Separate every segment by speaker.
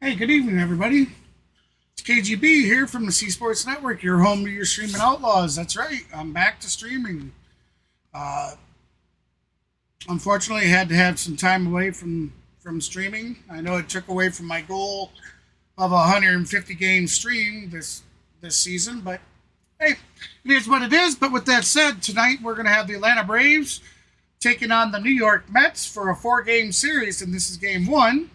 Speaker 1: Hey, good evening, everybody. It's KGB here from the C Sports Network, your home to your streaming outlaws. That's right, I'm back to streaming. Uh, Unfortunately, I had to have some time away from streaming. I know it took away from my goal of a 150 game stream this season, but hey, it is what it is. But with that said, tonight we're going to have the Atlanta Braves taking on the New York Mets for a 4-game series, and this is game one.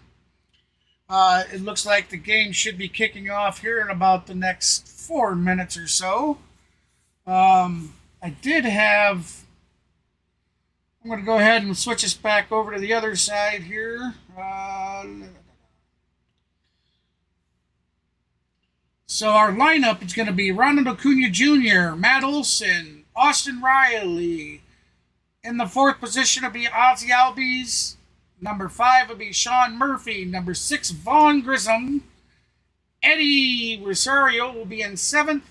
Speaker 1: It looks like the game should be kicking off here in about the next 4 minutes or so. I did have... I'm going to go ahead and switch us back over to the other side here. So our lineup is going to be Ronald Acuna Jr., Matt Olson, Austin Riley. In the fourth position will be Ozzy Albies. Number 5 will be Sean Murphy. Number 6, Vaughn Grissom. Eddie Rosario will be in 7th.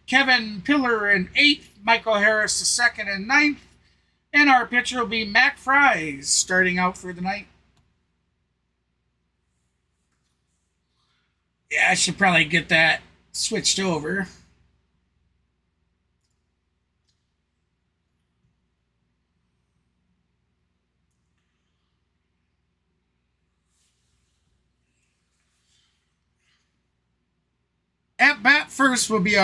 Speaker 1: Kevin Pillar in 8th. Michael Harris the 2nd and 9th. And our pitcher will be Mac Fries starting out for the night. Yeah, I should probably get that switched over. At bat first will be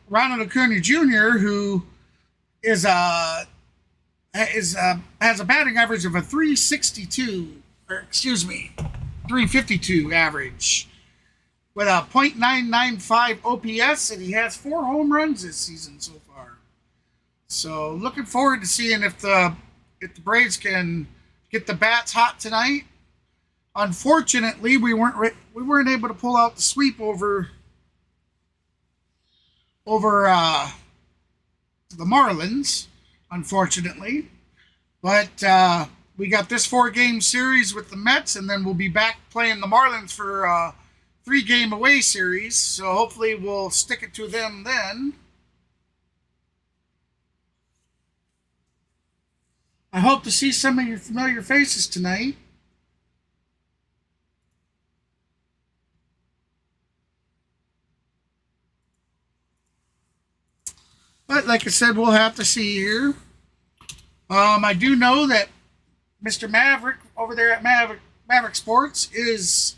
Speaker 1: Ronald Acuna Jr., who has a batting average of a 352 average with a .995 OPS, and he has 4 home runs this season so far. So looking forward to seeing if the Braves can get the bats hot tonight. Unfortunately, we weren't able to pull out the sweep over the Marlins, unfortunately. But we got this 4-game series with the Mets, and then we'll be back playing the Marlins for a 3-game away series. So hopefully we'll stick it to them then. I hope to see some of your familiar faces tonight. But like I said, we'll have to see here. I do know that Mr. Maverick over there at Maverick Sports is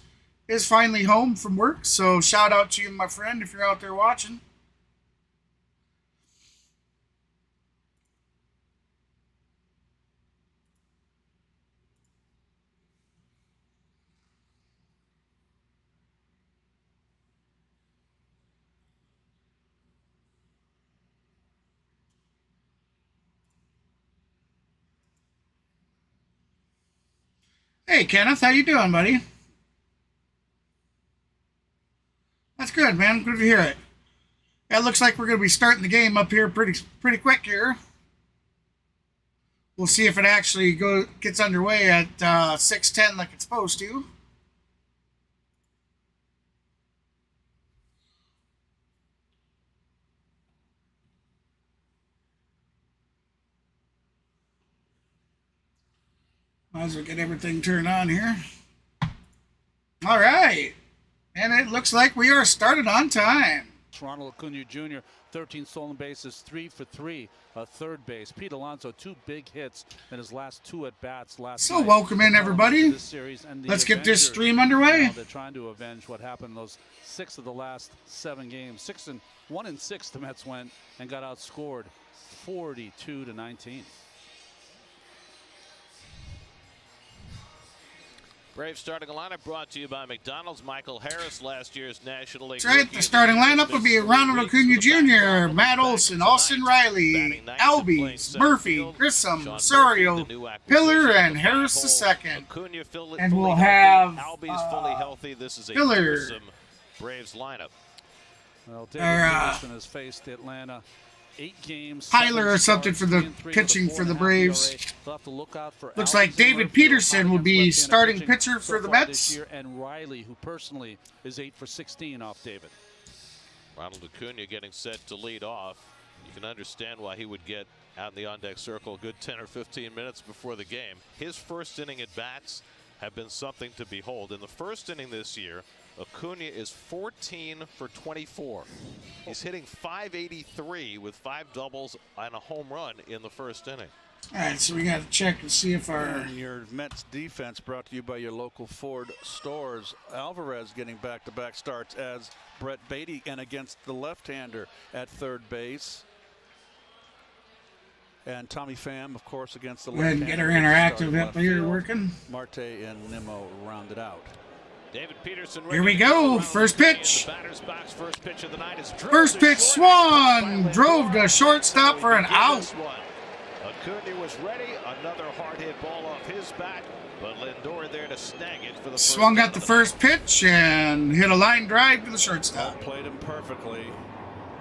Speaker 1: finally home from work. So shout out to you, my friend, if you're out there watching. Hey, Kenneth, how you doing, buddy? That's good, man. Good to hear it. It looks like we're going to be starting the game up here pretty quick here. We'll see if it actually gets underway at 6:10 like it's supposed to. Might as well get everything turned on here. All right. And it looks like we are started on time.
Speaker 2: Ronald Acuna Jr., 13 stolen bases, 3 for 3, third base. Pete Alonso, 2 big hits in his last 2 at-bats last night.
Speaker 1: Welcome in, everybody. Let's get this stream underway.
Speaker 2: They're trying to avenge what happened in those 6 of the last 7 games. 1 and 6 the Mets went and got outscored 42-19.
Speaker 3: Braves starting lineup brought to you by McDonald's. Michael Harris, last year's National League.
Speaker 1: That's right. The starting lineup will be Ronald Acuna Jr., Matt Olson, Austin Riley, Albies, Murphy, Grissom, Rosario, Pillar, and Harris II. And we'll have Pillar.
Speaker 3: Braves lineup.
Speaker 2: Well, David Peterson has faced Atlanta 8 games.
Speaker 1: Tyler or something for the pitching for the Braves. Looks like David Peterson will be starting pitcher for the Mets.
Speaker 2: And Riley, who personally is 8 for 16 off David.
Speaker 3: Ronald Acuna getting set to lead off. You can understand why he would get out in the on-deck circle a good 10 or 15 minutes before the game. His first inning at bats have been something to behold. In the first inning this year, Acuna is 14 for 24. He's hitting .583 with 5 doubles and a home run in the first inning.
Speaker 1: All right, so we got to check and see if our...
Speaker 2: And your Mets defense brought to you by your local Ford stores. Alvarez getting back-to-back starts as Brett Beatty, and against the left-hander at third base. And Tommy Pham, of course, against the
Speaker 1: Go ahead
Speaker 2: left-hander.
Speaker 1: and get our interactive up here working.
Speaker 2: Marte and Nimmo rounded out.
Speaker 3: David Peterson.
Speaker 1: Here we go. First pitch.
Speaker 3: First pitch of the night is
Speaker 1: First pitch swung. Drove to shortstop for an out.
Speaker 3: Acuna was ready. Another hard hit ball off his bat, but Lindor there to snag it for the
Speaker 1: Swung at the first pitch and hit a line drive to the shortstop.
Speaker 2: Played him perfectly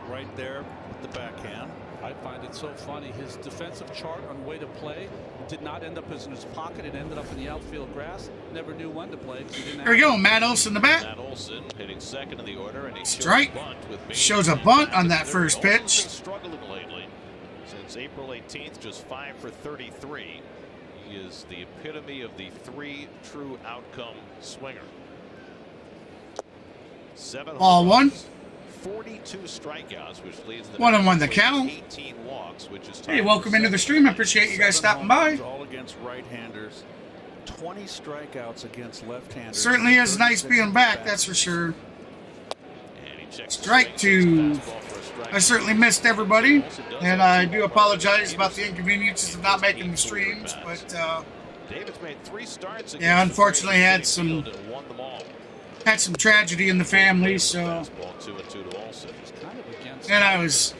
Speaker 2: right there with the backhand. I find it so funny. His defensive chart on way to play did not end up in his pocket. It ended up in the outfield grass. Never knew when to play.
Speaker 1: Here we go. Matt Olson the bat.
Speaker 3: Matt Olson hitting second in the order, and he
Speaker 1: Strike. Shows a bunt on that first pitch.
Speaker 3: Struggling lately since April 18th, just 5 for 33. He is the epitome of the 3 true outcome swinger. 7
Speaker 1: Ball one.
Speaker 3: 42 strikeouts, which leads the
Speaker 1: 1-1 the count.
Speaker 3: 18 walks, which is
Speaker 1: Hey, welcome into the stream. I appreciate you guys stopping by.
Speaker 2: All against right-handers. 20 strikeouts against left-handers.
Speaker 1: Certainly is nice being back, that's for sure. Strike two. I certainly missed everybody, and I do apologize about the inconveniences of not making the streams, but
Speaker 3: David's made 3 starts.
Speaker 1: Yeah, unfortunately had some tragedy in the family, so. And I was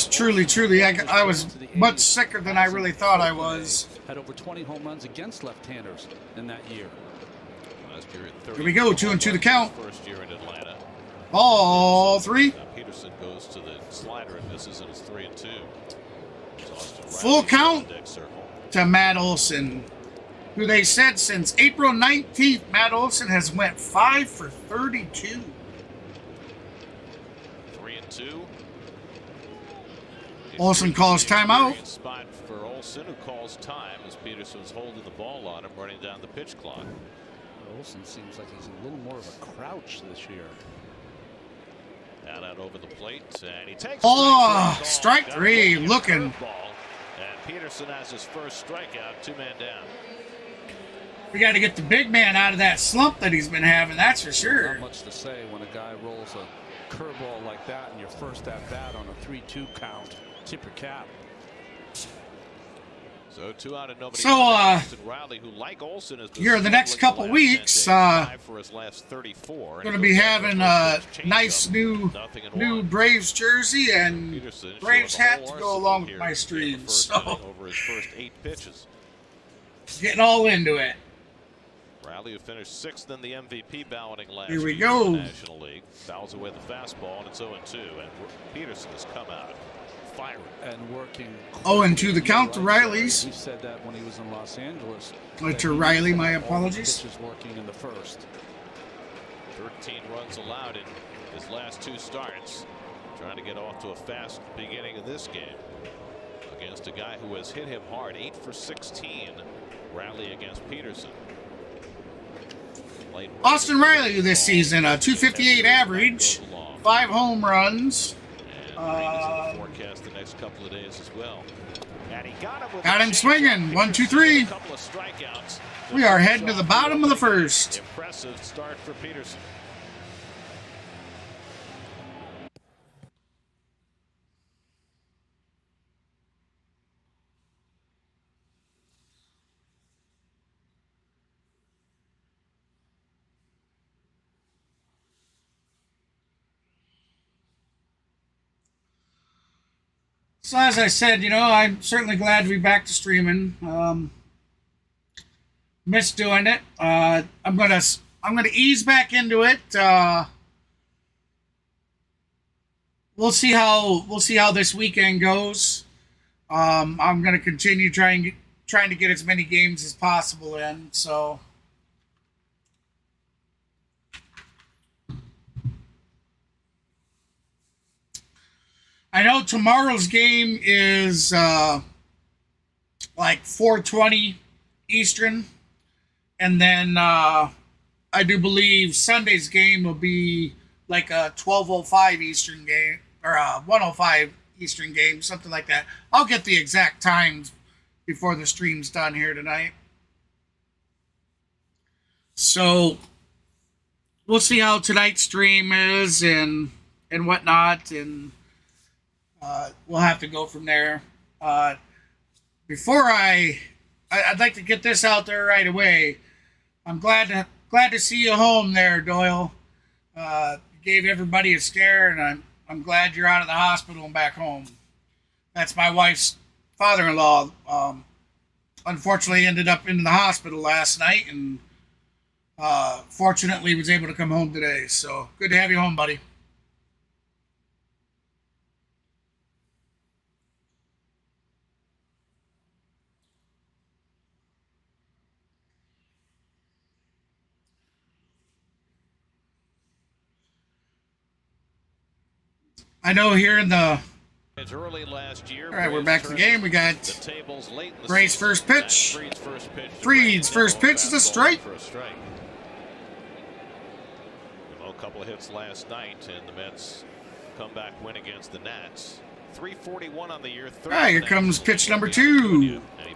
Speaker 1: truly, I was much sicker than I really thought I was.
Speaker 2: Had over 20 home runs against left-handers in that year.
Speaker 1: Here we go, 2-2 the count.
Speaker 3: First year in Atlanta.
Speaker 1: Ball 3.
Speaker 3: Peterson goes to the slider and misses, and it's 3-2.
Speaker 1: Full count to Matt Olson, who they said since April 19th, Matt Olson has went 5 for 32.
Speaker 3: 3-2.
Speaker 1: Olson calls timeout.
Speaker 3: Spot for Olson, who calls time as Peterson's holding the ball on him, running down the pitch clock.
Speaker 2: Olson seems like he's a little more of a crouch this year.
Speaker 3: Down out over the plate, and he takes.
Speaker 1: Oh, strike 3, looking.
Speaker 3: And Peterson has his first strikeout, 2-man down.
Speaker 1: We got to get the big man out of that slump that he's been having, that's for sure.
Speaker 2: Not much to say when a guy rolls a curveball like that in your first at bat on a 3-2 count. Tip your cap.
Speaker 3: So 2 out and nobody.
Speaker 1: So
Speaker 3: Riley, who like Olson, has
Speaker 1: here the next couple weeks,
Speaker 3: for his last 34.
Speaker 1: Going to be having a nice new Braves jersey and Braves hat to go along with my stream. So
Speaker 3: over his first 8 pitches,
Speaker 1: getting all into it.
Speaker 3: Riley, who finished 6th in the MVP balloting last
Speaker 1: Here we
Speaker 3: year
Speaker 1: go.
Speaker 3: in the National League, fouls away the fastball, and it's 0-2. And Peterson has come out firing
Speaker 2: and working.
Speaker 1: 0-2 the count to Riley's.
Speaker 2: We said that when he was in Los Angeles.
Speaker 1: To Riley, my apologies.
Speaker 2: Pitches working in the first.
Speaker 3: 13 runs allowed in his last 2 starts. Trying to get off to a fast beginning of this game against a guy who has hit him hard. 8 for 16. Riley against Peterson.
Speaker 1: Austin Riley this season, a .258 average, 5 home runs.
Speaker 3: Forecast the next couple of days as well. And he
Speaker 1: got him swinging. 1, 2, 3. We are heading to the bottom of the first.
Speaker 3: Impressive start for Peterson.
Speaker 1: So as I said, you know, I'm certainly glad to be back to streaming. Missed doing it. I'm gonna ease back into it. We'll see how this weekend goes. I'm gonna continue trying to get as many games as possible in. So. I know tomorrow's game is like 4:20 Eastern, And then I do believe Sunday's game will be like a 12:05 Eastern game or a 1:05 Eastern game, something like that. I'll get the exact times before the stream's done here tonight. So we'll see how tonight's stream is and whatnot, and we'll have to go from there. Before I'd like to get this out there right away. I'm glad to see you home there, Doyle. Gave everybody a scare, and I'm glad you're out of the hospital and back home. That's my wife's father-in-law. Unfortunately, ended up in the hospital last night, and fortunately was able to come home today. So good to have you home, buddy. I know here in the...
Speaker 3: Early last year,
Speaker 1: all right, we're back to the game. We got Gray's first pitch. Freed's first pitch is a strike.
Speaker 3: A couple of hits last night, and the Mets come back win against the Nats. 341 on the year.
Speaker 1: All right, here comes pitch number 2.
Speaker 3: And he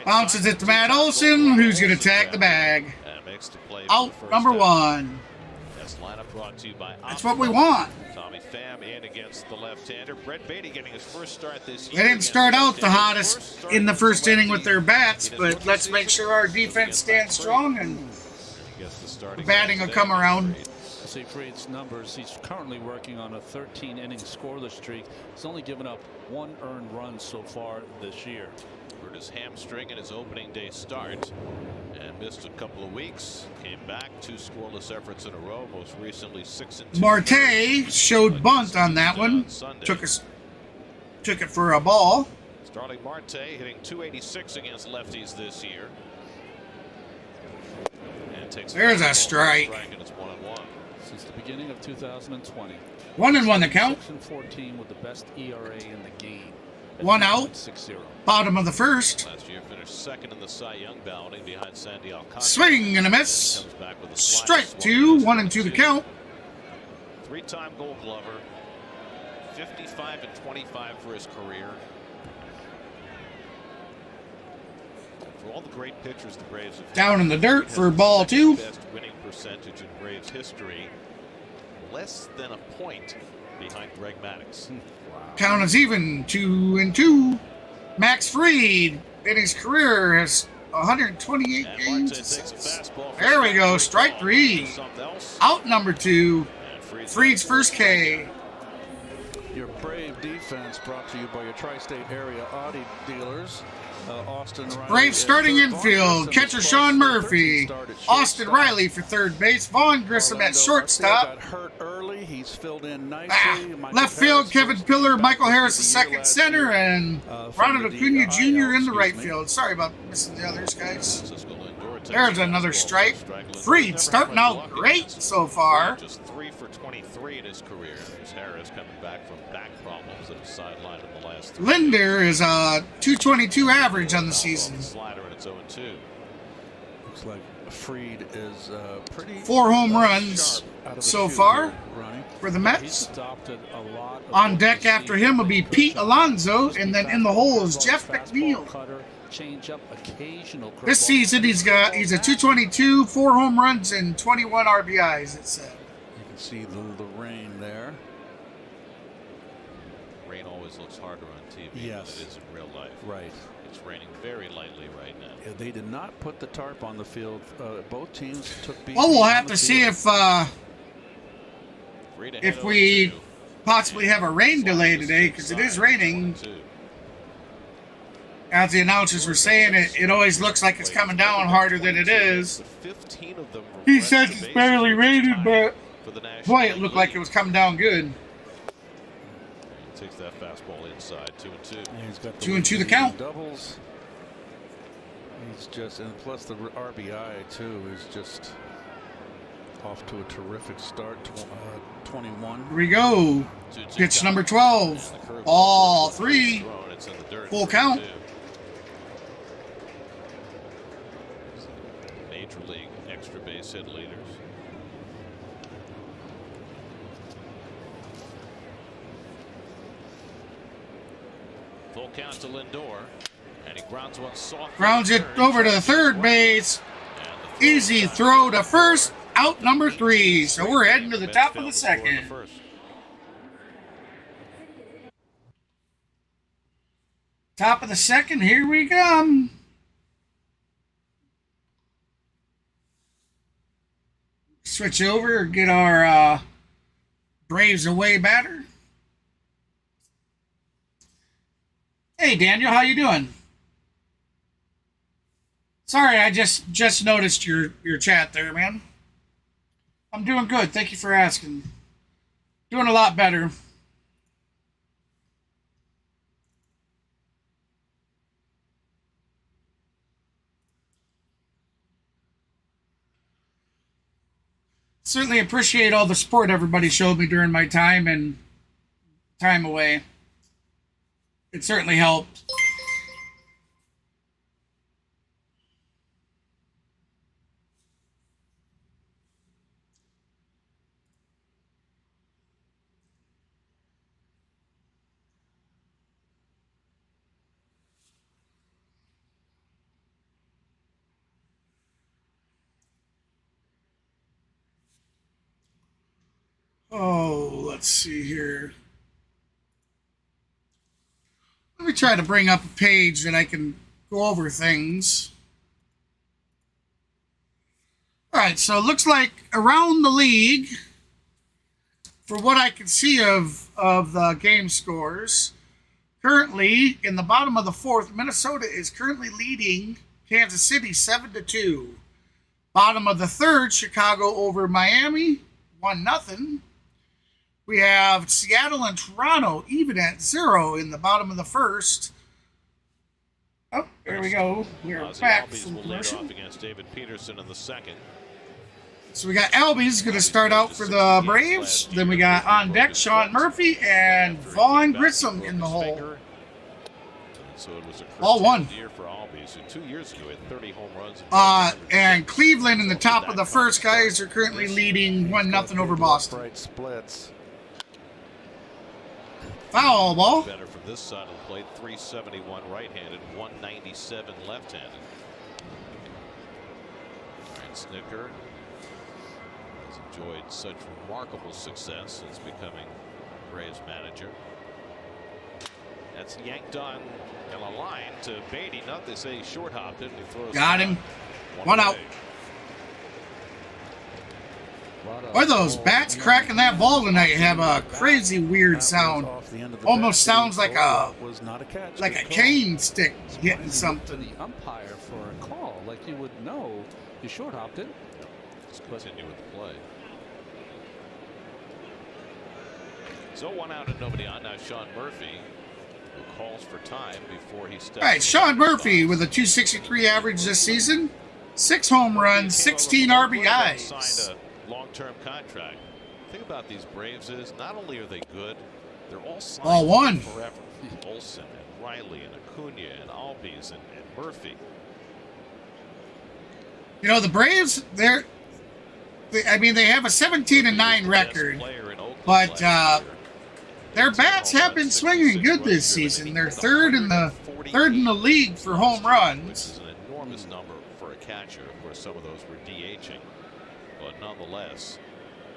Speaker 1: bounces it to Matt Olson, who's going to tag the bag. Out number 1.
Speaker 3: Lineup brought to you by
Speaker 1: that's what we want.
Speaker 3: Tommy Pham in against the left-hander. Brett Beatty getting his first start this year.
Speaker 1: They didn't start out the hottest in the first inning with their bats, but let's make sure our defense stands strong and the batting will come around.
Speaker 2: See Freed's numbers. He's currently working on a 13-inning scoreless streak. He's only given up 1 earned run so far this year.
Speaker 3: Hurt his hamstring in his opening day start and missed a couple of weeks. Came back 2 scoreless efforts in a row. Most recently 6-2.
Speaker 1: Marte showed bunt on that one. Took it for a ball.
Speaker 3: Starling Marte hitting .286 against lefties this year. And takes
Speaker 1: there's a strike.
Speaker 3: And it's 1-1.
Speaker 2: Since the beginning of 2020.
Speaker 1: 1-1 the count.
Speaker 2: 6-14 with the best ERA in the game.
Speaker 1: 1 out.
Speaker 2: 6-0.
Speaker 1: Bottom of the first.
Speaker 3: Last year finished second in the Cy Young balloting behind Sandy Alcantara.
Speaker 1: Swing and a miss. Strike 2. 1-2 the count.
Speaker 3: 3-time Gold Glover. 55 and 25 for his career. For all the great pitchers the Braves have
Speaker 1: down in the dirt for ball 2.
Speaker 3: Best winning percentage in Braves history. Less than a point behind Greg Maddux.
Speaker 1: Wow. Count is even. 2-2. Max Fried in his career has 128 games. There we go. Strike 3. Out number 2. Fried's first K.
Speaker 2: Your Brave defense brought to you by your tri-state area Audi dealers. Austin Riley.
Speaker 1: Braves starting infield. Catcher Sean Murphy. Austin Riley for third base. Vaughn Grissom at shortstop.
Speaker 2: Got hurt early. He's filled in nicely.
Speaker 1: Left field, Kevin Pillar, Michael Harris the second center, and Ronald Acuna Jr. in the right field. Sorry about missing the others, guys. There's another strike. Fried starting out great so far.
Speaker 3: Just 3 for 23 in his career. There's Harris coming back from back problems that have sidelined in the last 3
Speaker 1: Linder is a 222 average on the season.
Speaker 3: Slider and it's 0-2.
Speaker 2: Looks like Fried is pretty
Speaker 1: 4 home runs so far for the Mets. On deck after him will be Pete Alonso, and then in the hole is Jeff McNeil. This season he's a 222, 4 home runs, and 21 RBIs. It said.
Speaker 2: You can see the rain there.
Speaker 3: Rain always looks harder on TV than it is in real life.
Speaker 2: Right.
Speaker 3: It's raining very lightly right now.
Speaker 2: Yeah, they did not put the tarp on the field. Both teams took beat.
Speaker 1: Well, we'll have to see if we possibly have a rain delay today, because it is raining. As the announcers were saying, it always looks like it's coming down harder than it is. He says it's barely raining, but boy, it looked like it was coming down good.
Speaker 3: Takes that fastball inside, 2-2.
Speaker 2: He's got
Speaker 1: 2-2 the count.
Speaker 2: Doubles. He's just, and plus the RBI too, is just off to a terrific start. 21.
Speaker 1: Here we go. Pitch number 12. All 3. Full count.
Speaker 3: major league extra base hit leaders. Full count to Lindor, and he grounds one soft.
Speaker 1: Grounds it over to third base. Easy throw to first. Out number 3. So we're heading to the top of the second. Top of the second, here we come. Switch over, get our Braves away batter. Hey Daniel, how you doing? Sorry, I just noticed your chat there, man. I'm doing good. Thank you for asking. Doing a lot better. Certainly appreciate all the support everybody showed me during my time away. It certainly helped. Oh, let's see here. Let me try to bring up a page that I can go over things. All right, so it looks like around the league, for what I can see of the game scores, currently in the bottom of the 4th, Minnesota is currently leading Kansas City 7-2. Bottom of the 3rd, Chicago over Miami 1-0. We have Seattle and Toronto even at 0 in the bottom of the 1st. Oh, there we go. We're back from commercial.
Speaker 3: Against David Peterson in the 2nd.
Speaker 1: So we got Albies going to start out for the Braves. Then we got on deck Sean Murphy and Vaughn Grissom in the hole.
Speaker 3: So it was a
Speaker 1: all one.
Speaker 3: Year for Albies, who 2 years ago had 30 home runs.
Speaker 1: And Cleveland in the top of the 1st, guys, are currently leading 1-0 over Boston.
Speaker 4: Right splits.
Speaker 1: Foul ball.
Speaker 3: Better from this side of the plate. 371 right-handed, 197 left-handed. Ryan Snicker has enjoyed such remarkable success since becoming Braves manager. That's yanked on in a line to Beatty. Not they say short hopped it. He throws.
Speaker 1: Got him. One out. Boy, those bats cracking that ball tonight have a crazy weird sound. Almost sounds like a cane stick hitting something.
Speaker 2: The umpire for a call, like you would know, you short hopped it.
Speaker 3: Let's continue with the play. So 1 out and nobody on. Now Sean Murphy, who calls for time before he steps.
Speaker 1: All right, Sean Murphy with a .263 average this season, 6 home runs, 16 RBIs.
Speaker 3: Signed a long-term contract. The thing about these Braves is not only are they good, they're all signed
Speaker 1: all one
Speaker 3: forever. Olsen and Riley and Acuna and Albies and Murphy.
Speaker 1: You know, the Braves, they have a 17-9 record, but their bats have been swinging good this season. They're third in the league for home runs.
Speaker 3: Which is an enormous number for a catcher. Of course, some of those were DHing, but nonetheless,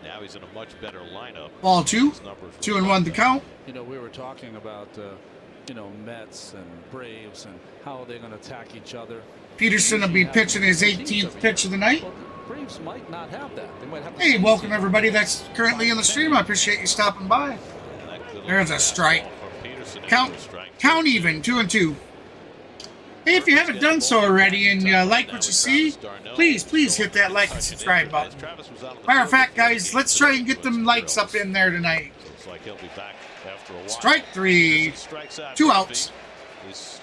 Speaker 3: now he's in a much better lineup.
Speaker 1: Ball 2, 2-1 to count.
Speaker 2: You know, we were talking about Mets and Braves and how they're going to attack each other.
Speaker 1: Peterson will be pitching his 18th pitch of the night.
Speaker 2: Well, the Braves might not have that. They might have.
Speaker 1: Hey, welcome everybody that's currently in the stream. I appreciate you stopping by. There's a strike. Count even, 2-2. Hey, if you haven't done so already and you like what you see, please hit that like and subscribe button. Matter of fact, guys, let's try and get them likes up in there tonight. Strike 3, 2 outs.
Speaker 3: He's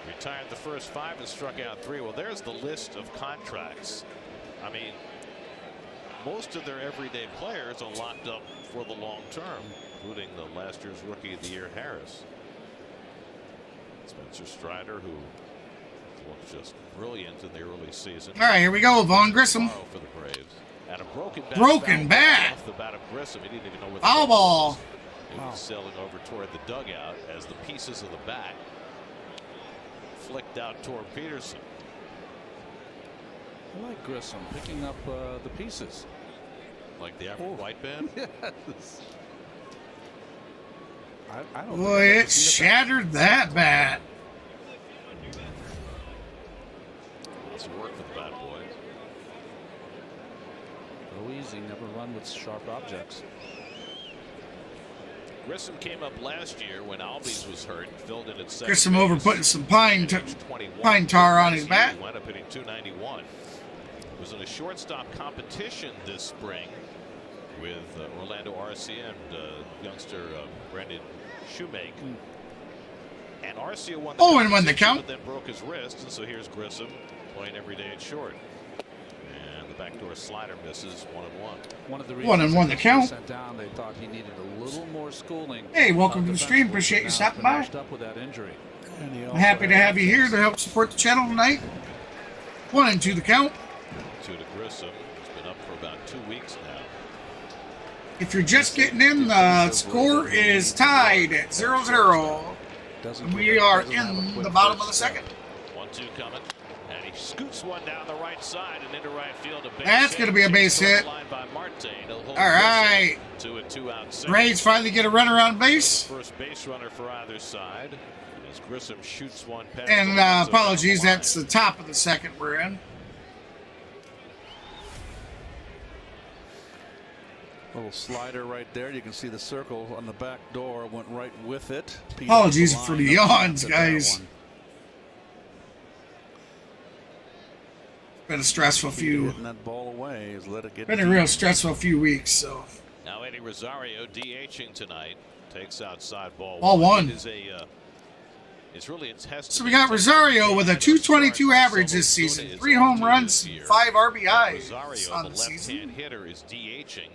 Speaker 3: retired the first 5 and struck out 3. Well, there's the list of contracts. I mean, most of their everyday players are locked up for the long term, including the last year's Rookie of the Year, Harris. Spencer Strider, who Looked just brilliant in the early season.
Speaker 1: All right, here we go. Vaughn Grissom.
Speaker 3: For the Braves. And a
Speaker 1: broken bat.
Speaker 3: Off the bat of Grissom. He didn't even know where the
Speaker 1: Foul ball.
Speaker 3: It was sailing over toward the dugout as the pieces of the bat flicked out toward Peterson.
Speaker 2: I like Grissom picking up the pieces.
Speaker 3: Like the average white man?
Speaker 2: Yes. I don't
Speaker 1: Boy, it shattered that bat.
Speaker 3: Lots of work for the bat boys.
Speaker 2: Go easy, never run with sharp objects.
Speaker 3: Grissom came up last year when Albies was hurt and filled in at second.
Speaker 1: Grissom over putting some pine tar on his bat.
Speaker 3: He wound up hitting .291. Was in a shortstop competition this spring with Orlando Arcia and youngster Brendan Shoemake. And Arcia won the
Speaker 1: and won the count.
Speaker 3: but then broke his wrist, and so here's Grissom playing every day at short. And the backdoor slider misses 1-1.
Speaker 2: One of the reasons
Speaker 1: 1-1 the count.
Speaker 2: Sent down, they thought he needed a little more schooling.
Speaker 1: Hey, welcome to the stream. Appreciate you stopping by.
Speaker 2: Up with that injury.
Speaker 1: I'm happy to have you here to help support the channel tonight. 1-2 the count.
Speaker 3: 2 to Grissom. He's been up for about 2 weeks now.
Speaker 1: If you're just getting in, the score is tied at 0-0. And we are in the bottom of the second.
Speaker 3: 1-2 coming. And he scoots one down the right side and into right field.
Speaker 1: That's going to be a base hit. All right.
Speaker 3: 2-2 out.
Speaker 1: Braves finally get a runner on base.
Speaker 3: First base runner for either side. As Grissom shoots one past.
Speaker 1: And apologies, that's the top of the second we're in.
Speaker 2: Little slider right there. You can see the circle on the back door went right with it.
Speaker 1: Apologies for the yawns, guys. It's been a stressful few.
Speaker 2: Getting that ball away is let it get.
Speaker 1: Been a real stressful few weeks. So
Speaker 3: now Eddie Rosario DHing tonight, takes outside ball.
Speaker 1: Ball one.
Speaker 3: It's really a test.
Speaker 1: So we got Rosario with a .222 average this season, 3 home runs, 5 RBIs
Speaker 3: Rosario,
Speaker 1: on
Speaker 3: the
Speaker 1: the season.
Speaker 3: left-hand hitter, is DHing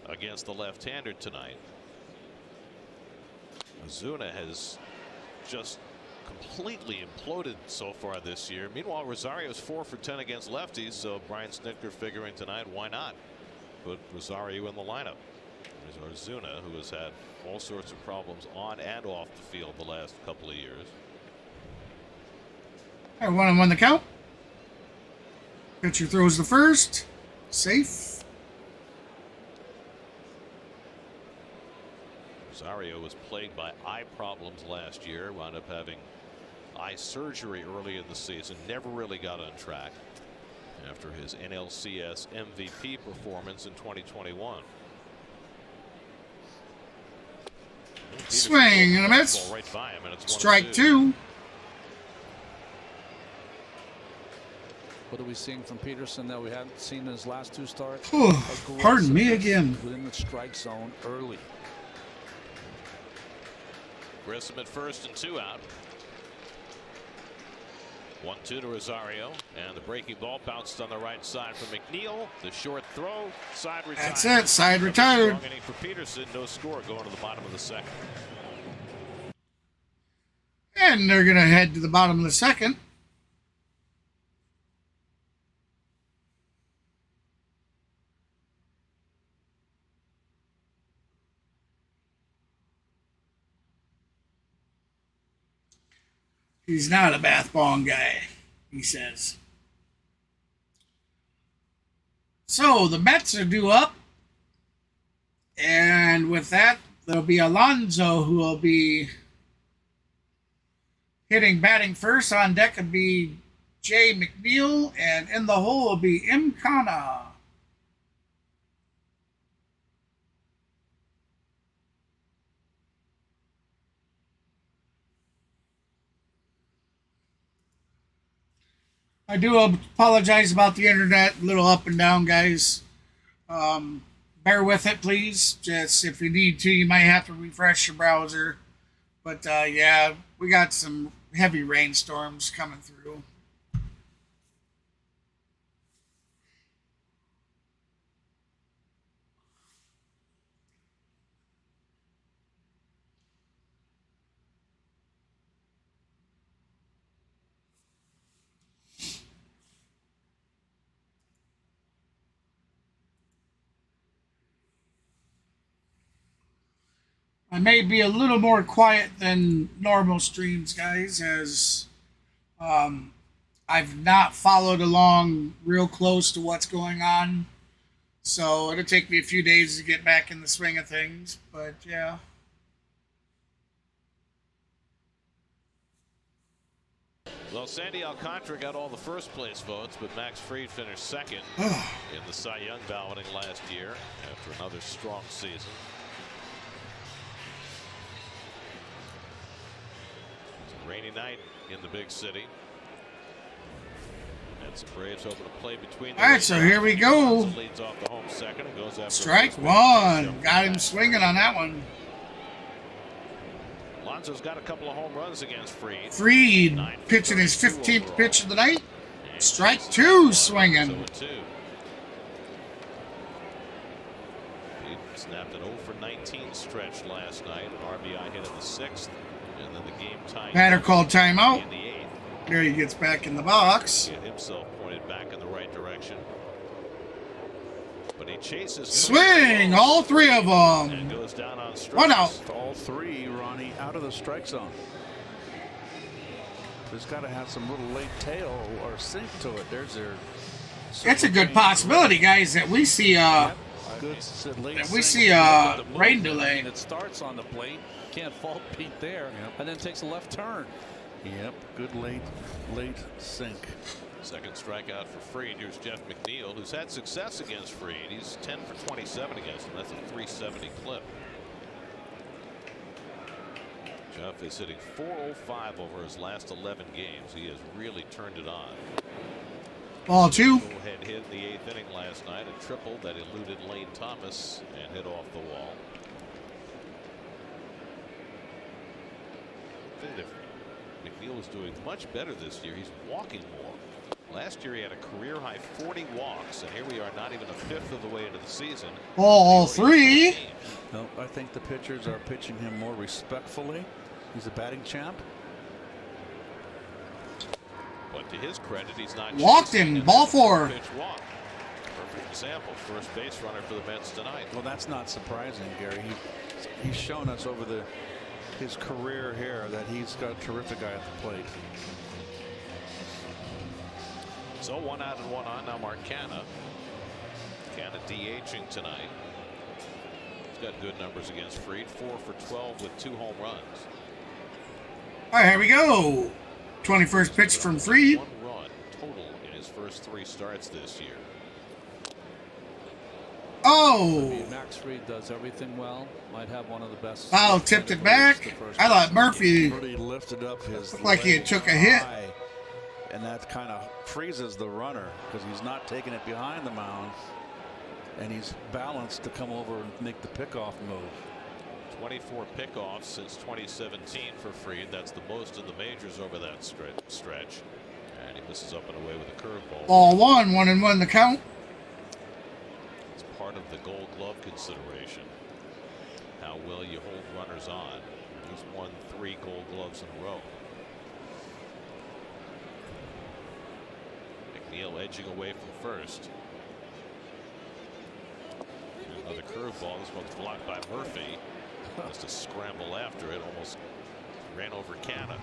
Speaker 3: against the left-hander tonight. Ozuna has just completely imploded so far this year. Meanwhile, Rosario's 4 for 10 against lefties, so Brian Snitker figuring tonight, why not put Rosario in the lineup? There's Ozuna, who has had all sorts of problems on and off the field the last couple of years.
Speaker 1: All right, 1-1 the count. Pitcher throws the first. Safe.
Speaker 3: Rosario was plagued by eye problems last year, wound up having eye surgery early in the season, never really got on track after his NLCS MVP performance in 2021.
Speaker 1: Swing and a miss.
Speaker 3: Right by him, and it's
Speaker 1: Strike 2.
Speaker 2: What are we seeing from Peterson that we haven't seen in his last 2 starts?
Speaker 1: Pardon me again.
Speaker 2: Within the strike zone early.
Speaker 3: Grissom at first and 2 out. 1-2 to Rosario, and the breaking ball bounced on the right side for McNeil. The short throw, side retired.
Speaker 1: That's it, side retired.
Speaker 3: Strong inning for Peterson, no score going to the bottom of the second.
Speaker 1: And they're going to head to the bottom of the second. He's not a bath bomb guy, he says. So the Mets are due up. And with that, there'll be Alonso who will be batting first. On deck will be Jay McNeil. And in the hole will be Imkana. I do apologize about the internet, a little up and down, guys. Bear with it, please. Just if you need to, you might have to refresh your browser. But yeah, we got some heavy rainstorms coming through. I may be a little more quiet than normal streams, guys, as I've not followed along real close to what's going on. So it'll take me a few days to get back in the swing of things. But yeah.
Speaker 3: Well, Sandy Alcantara got all the first place votes, but Max Fried finished second in the Cy Young balloting last year after another strong season. It's a rainy night in the big city. And some Braves hoping to play between the
Speaker 1: all right, so here we go.
Speaker 3: Leads off the home second and goes after
Speaker 1: Strike one. Got him swinging on that one.
Speaker 3: Alonso's got a couple of home runs against Fried.
Speaker 1: Fried pitching his 15th pitch of the night. Strike two swinging.
Speaker 3: He snapped an 0 for 19 stretch last night. An RBI hit in the 6th. And then the game time.
Speaker 1: Batter called timeout.
Speaker 3: In the 8th.
Speaker 1: There he gets back in the box.
Speaker 3: Get himself pointed back in the right direction. But he chases.
Speaker 1: Swing, all three of them.
Speaker 3: And goes down on strikes.
Speaker 1: One out.
Speaker 2: All three, Ronnie, out of the strike zone. There's got to have some little late tail or sink to it. There's their.
Speaker 1: It's a good possibility, guys, that we see rain delay.
Speaker 2: It starts on the plate. Can't fault Pete there, and then takes a left turn. Yep, good late sink.
Speaker 3: Second strikeout for Fried. Here's Jeff McNeil, who's had success against Fried. He's 10 for 27 against him. That's a 370 clip. Jeff is hitting .405 over his last 11 games. He has really turned it on.
Speaker 1: Ball two.
Speaker 3: Had hit in the 8th inning last night, a triple that eluded Lane Thomas and hit off the wall. McNeil is doing much better this year. He's walking more. Last year he had a career high 40 walks, and here we are not even a fifth of the way into the season.
Speaker 1: Ball three.
Speaker 2: No, I think the pitchers are pitching him more respectfully. He's a batting champ.
Speaker 3: But to his credit, he's not
Speaker 1: walked him. Ball four.
Speaker 3: Pitch walk. Perfect example. First base runner for the Mets tonight.
Speaker 2: Well, that's not surprising, Gary. He's shown us over his career here that he's got a terrific eye at the plate.
Speaker 3: So 1 out and 1 on. Now Marcana. Marcana DHing tonight. He's got good numbers against Fried. 4 for 12 with 2 home runs.
Speaker 1: All right, here we go. 21st pitch from Fried.
Speaker 3: 1 run total in his first 3 starts this year.
Speaker 1: Oh.
Speaker 2: Max Fried does everything well. Might have one of the best.
Speaker 1: Foul tipped it back. I thought Murphy
Speaker 2: really lifted up his
Speaker 1: looked like he took a hit.
Speaker 2: And that kind of freezes the runner because he's not taking it behind the mound. And he's balanced to come over and make the pickoff move.
Speaker 3: 24 pickoffs since 2017 for Fried. That's the most in the majors over that stretch. And he misses up and away with a curveball.
Speaker 1: Ball one, 1-1 the count.
Speaker 3: It's part of the Gold Glove consideration. How well you hold runners on. He's won 3 Gold Gloves in a row. McNeil edging away from first. Another curveball. This one's blocked by Murphy. Just a scramble after it. Almost ran over Canna.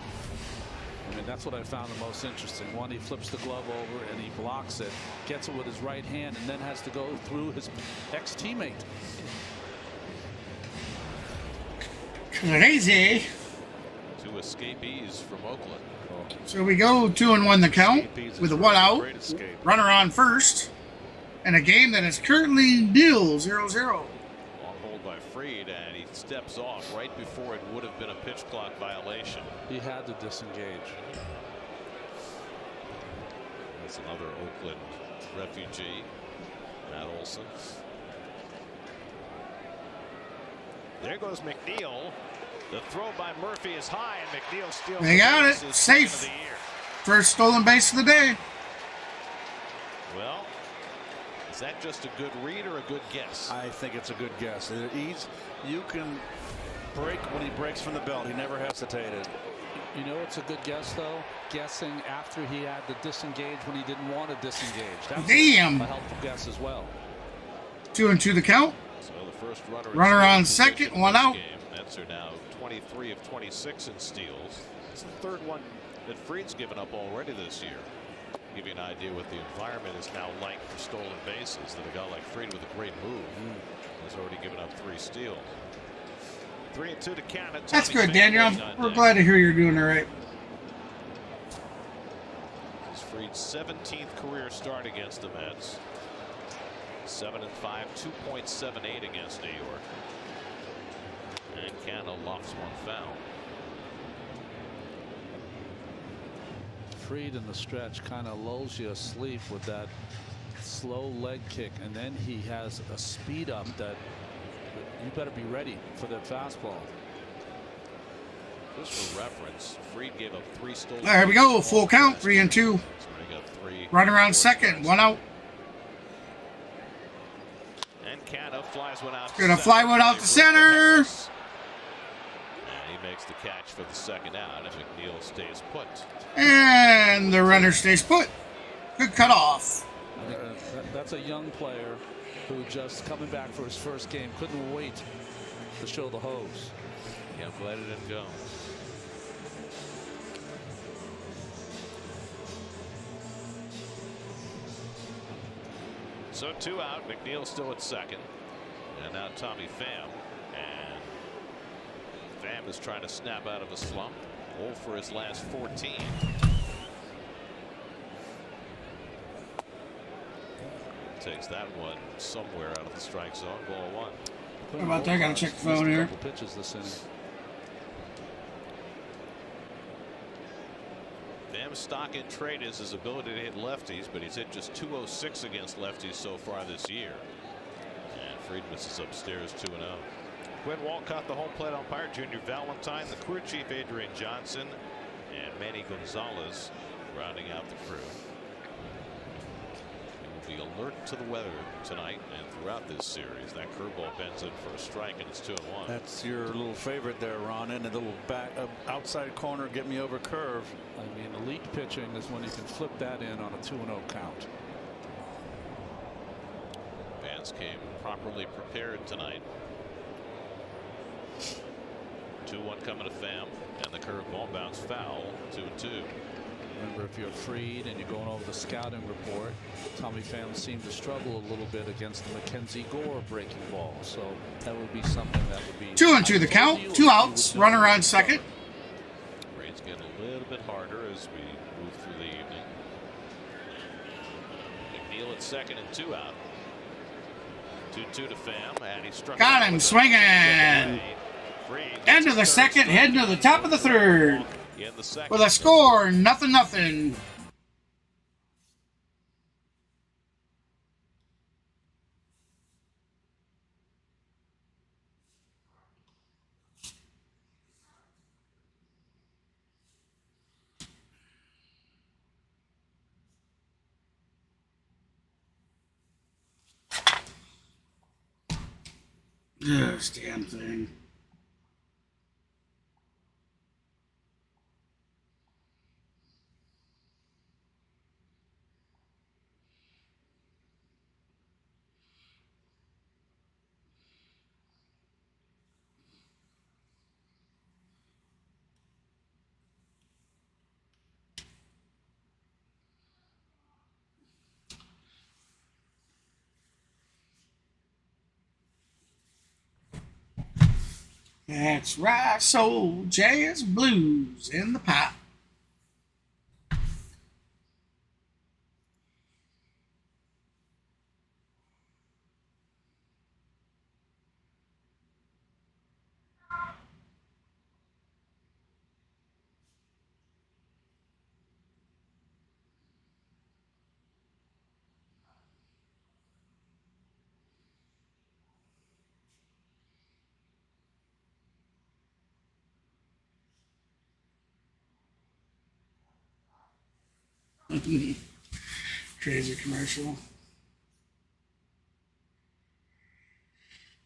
Speaker 2: I mean, that's what I found the most interesting. One, he flips the glove over and he blocks it, gets it with his right hand, and then has to go through his ex-teammate.
Speaker 1: Crazy.
Speaker 3: 2 escapees from Oakland.
Speaker 1: So we go 2-1 the count with a 1 out. Runner on first. And a game that is currently nil, 0-0.
Speaker 3: Long hold by Fried, and he steps off right before it would have been a pitch clock violation.
Speaker 2: He had to disengage.
Speaker 3: That's another Oakland refugee, Matt Olson. There goes McNeil. The throw by Murphy is high, and McNeil steals.
Speaker 1: They got it. Safe. First stolen base of the day.
Speaker 3: Well, is that just a good read or a good guess?
Speaker 2: I think it's a good guess. You can break when he breaks from the belt. He never hesitated. You know, it's a good guess, though. Guessing after he had to disengage when he didn't want to disengage. That's
Speaker 1: Damn.
Speaker 2: a helpful guess as well.
Speaker 1: 2-2 the count.
Speaker 3: So the first
Speaker 1: runner on second, 1 out.
Speaker 3: Mets are now 23 of 26 in steals. It's the third one that Fried's given up already this year. Give you an idea what the environment is now like for stolen bases. That a guy like Fried with a great move has already given up 3 steals. 3-2 to count it.
Speaker 1: That's good, Daniel. We're glad to hear you're doing all right.
Speaker 3: This is Fried's 17th career start against the Mets. 7-5, 2.78 against New York. And Canha lofts one foul.
Speaker 2: Fried in the stretch kind of lulls you asleep with that slow leg kick, and then he has a speed up that you better be ready for that fastball.
Speaker 3: Just for reference, Fried gave up 3 stolen.
Speaker 1: There we go. Full count. 3-2.
Speaker 3: So they got 3.
Speaker 1: Run around second. 1 out.
Speaker 3: And Canha flies one out.
Speaker 1: Gonna fly one out to center.
Speaker 3: And he makes the catch for the second out, and McNeil stays put.
Speaker 1: And the runner stays put. Good cutoff.
Speaker 2: That's a young player who just coming back for his first game couldn't wait to show the hose.
Speaker 3: Yeah, I'm glad it didn't go. So 2 out. McNeil still at second. And now Tommy Pham. And Pham is trying to snap out of a slump. 0 for his last 14. Takes that one somewhere out of the strike zone. Ball 1.
Speaker 1: How about that? Gotta check the phone here.
Speaker 2: Couple pitches this inning.
Speaker 3: Pham's stock in trade is his ability to hit lefties, but he's hit just .206 against lefties so far this year. And Fried misses upstairs 2-0. Quinn Walcott, the home plate umpire, Junior Valentine, the crew chief Adrian Johnson, and Manny Gonzalez rounding out the crew. He will be alert to the weather tonight and throughout this series. That curveball bends in for a strike, and it's 2-1.
Speaker 4: That's your little favorite there, Ron. In a little back outside corner, get me over curve.
Speaker 2: I mean, elite pitching is when you can flip that in on a 2-0 count.
Speaker 3: Fans came properly prepared tonight. 2-1 coming to Pham, and the curveball bounced foul. 2-2.
Speaker 2: Remember, if you're Fried and you're going over the scouting report, Tommy Pham seemed to struggle a little bit against the Mackenzie Gore breaking ball. So that would be something that would be
Speaker 1: 2-2 the count. 2 outs. Runner on second.
Speaker 3: Rain's getting a little bit harder as we move through the evening. McNeil at second and 2 out. 2-2 to Pham, and he struck.
Speaker 1: Got him swinging. End of the second, heading to the top of the third. With a score, 0-0. This damn thing. That's right, soul jazz blues in the pot. Crazy commercial.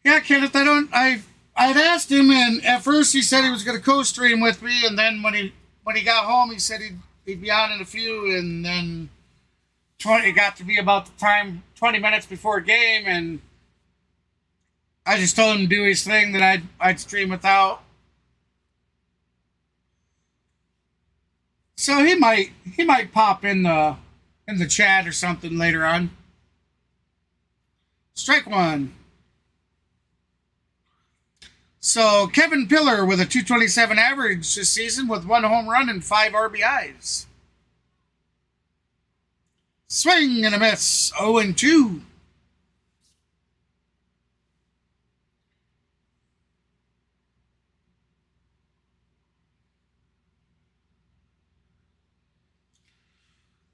Speaker 1: Yeah, Kenneth, I'd asked him, and at first he said he was going to co-stream with me, and then when he got home, he said he'd be on in a few, and then it got to be about the time 20 minutes before game, and I just told him to do his thing that I'd stream without. So he might pop in the chat or something later on. Strike one. So Kevin Pillar with a 227 average this season with 1 home run and 5 RBIs. Swing and a miss. 0-2.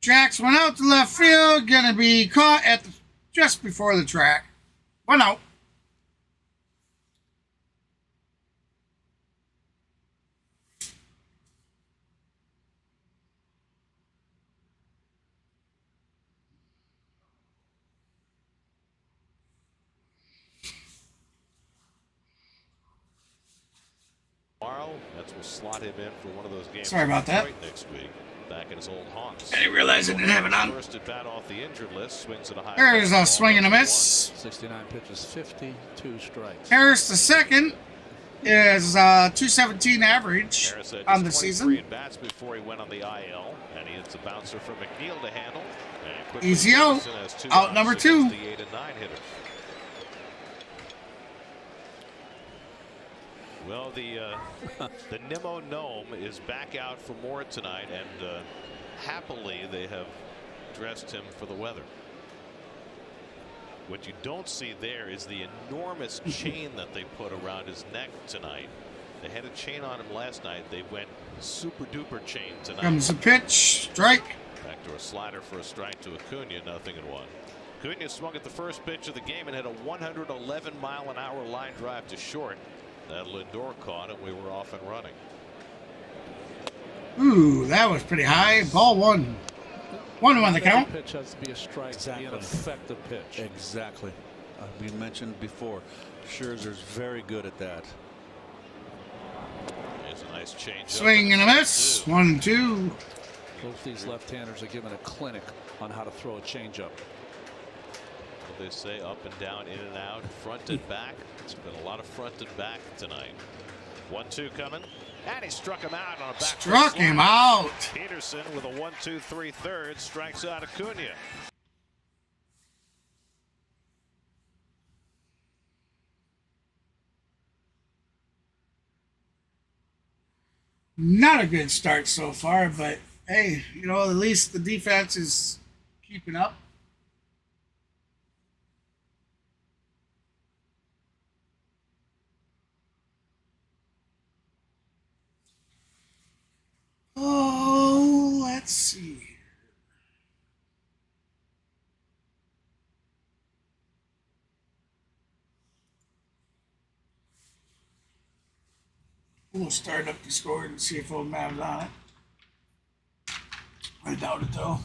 Speaker 1: Jax went out to left field. Gonna be caught at just before the track. 1 out.
Speaker 3: Tomorrow, that's will slot him in for one of those games.
Speaker 1: Sorry about that.
Speaker 3: Next week, back in his old haunts.
Speaker 1: I didn't realize I didn't have it on.
Speaker 3: First at bat off the injured list, swings at a high.
Speaker 1: There's a swing and a miss.
Speaker 2: 69 pitches, 52 strikes.
Speaker 1: Harris the second is 217 average on the season.
Speaker 3: At bats before he went on the IL, and he hits a bouncer from McNeil to handle.
Speaker 1: Easy out. Out number 2.
Speaker 3: The 8 and 9 hitters. Well, the Nimmo Gnome is back out for more tonight, and happily they have dressed him for the weather. What you don't see there is the enormous chain that they put around his neck tonight. They had a chain on him last night. They went super duper chain tonight.
Speaker 1: Comes a pitch. Strike.
Speaker 3: Back to a slider for a strike to Acuna, 0-1. Acuna swung at the first pitch of the game and hit a 111-mile-an-hour line drive to short. That Lindor caught and we were off and running.
Speaker 1: Ooh, that was pretty high. Ball 1. 1 on the count.
Speaker 2: Pitch has to be a strike.
Speaker 4: Exactly.
Speaker 2: To be an effective pitch.
Speaker 4: Exactly. We mentioned before, Scherzer's very good at that.
Speaker 3: There's a nice change.
Speaker 1: Swing and a miss. 1-2.
Speaker 2: Both these left-handers are given a clinic on how to throw a changeup.
Speaker 3: They say up and down, in and out, front and back. It's been a lot of front and back tonight. 1-2 coming, and he struck him out on a back.
Speaker 1: Struck him out.
Speaker 3: Peterson with a 1-2 3/3 strikes out Acuna.
Speaker 1: Not a good start so far, but hey, you know, at least the defense is keeping up. Oh, let's see. We'll start up the score and see if old Mav's on it. I doubt it though.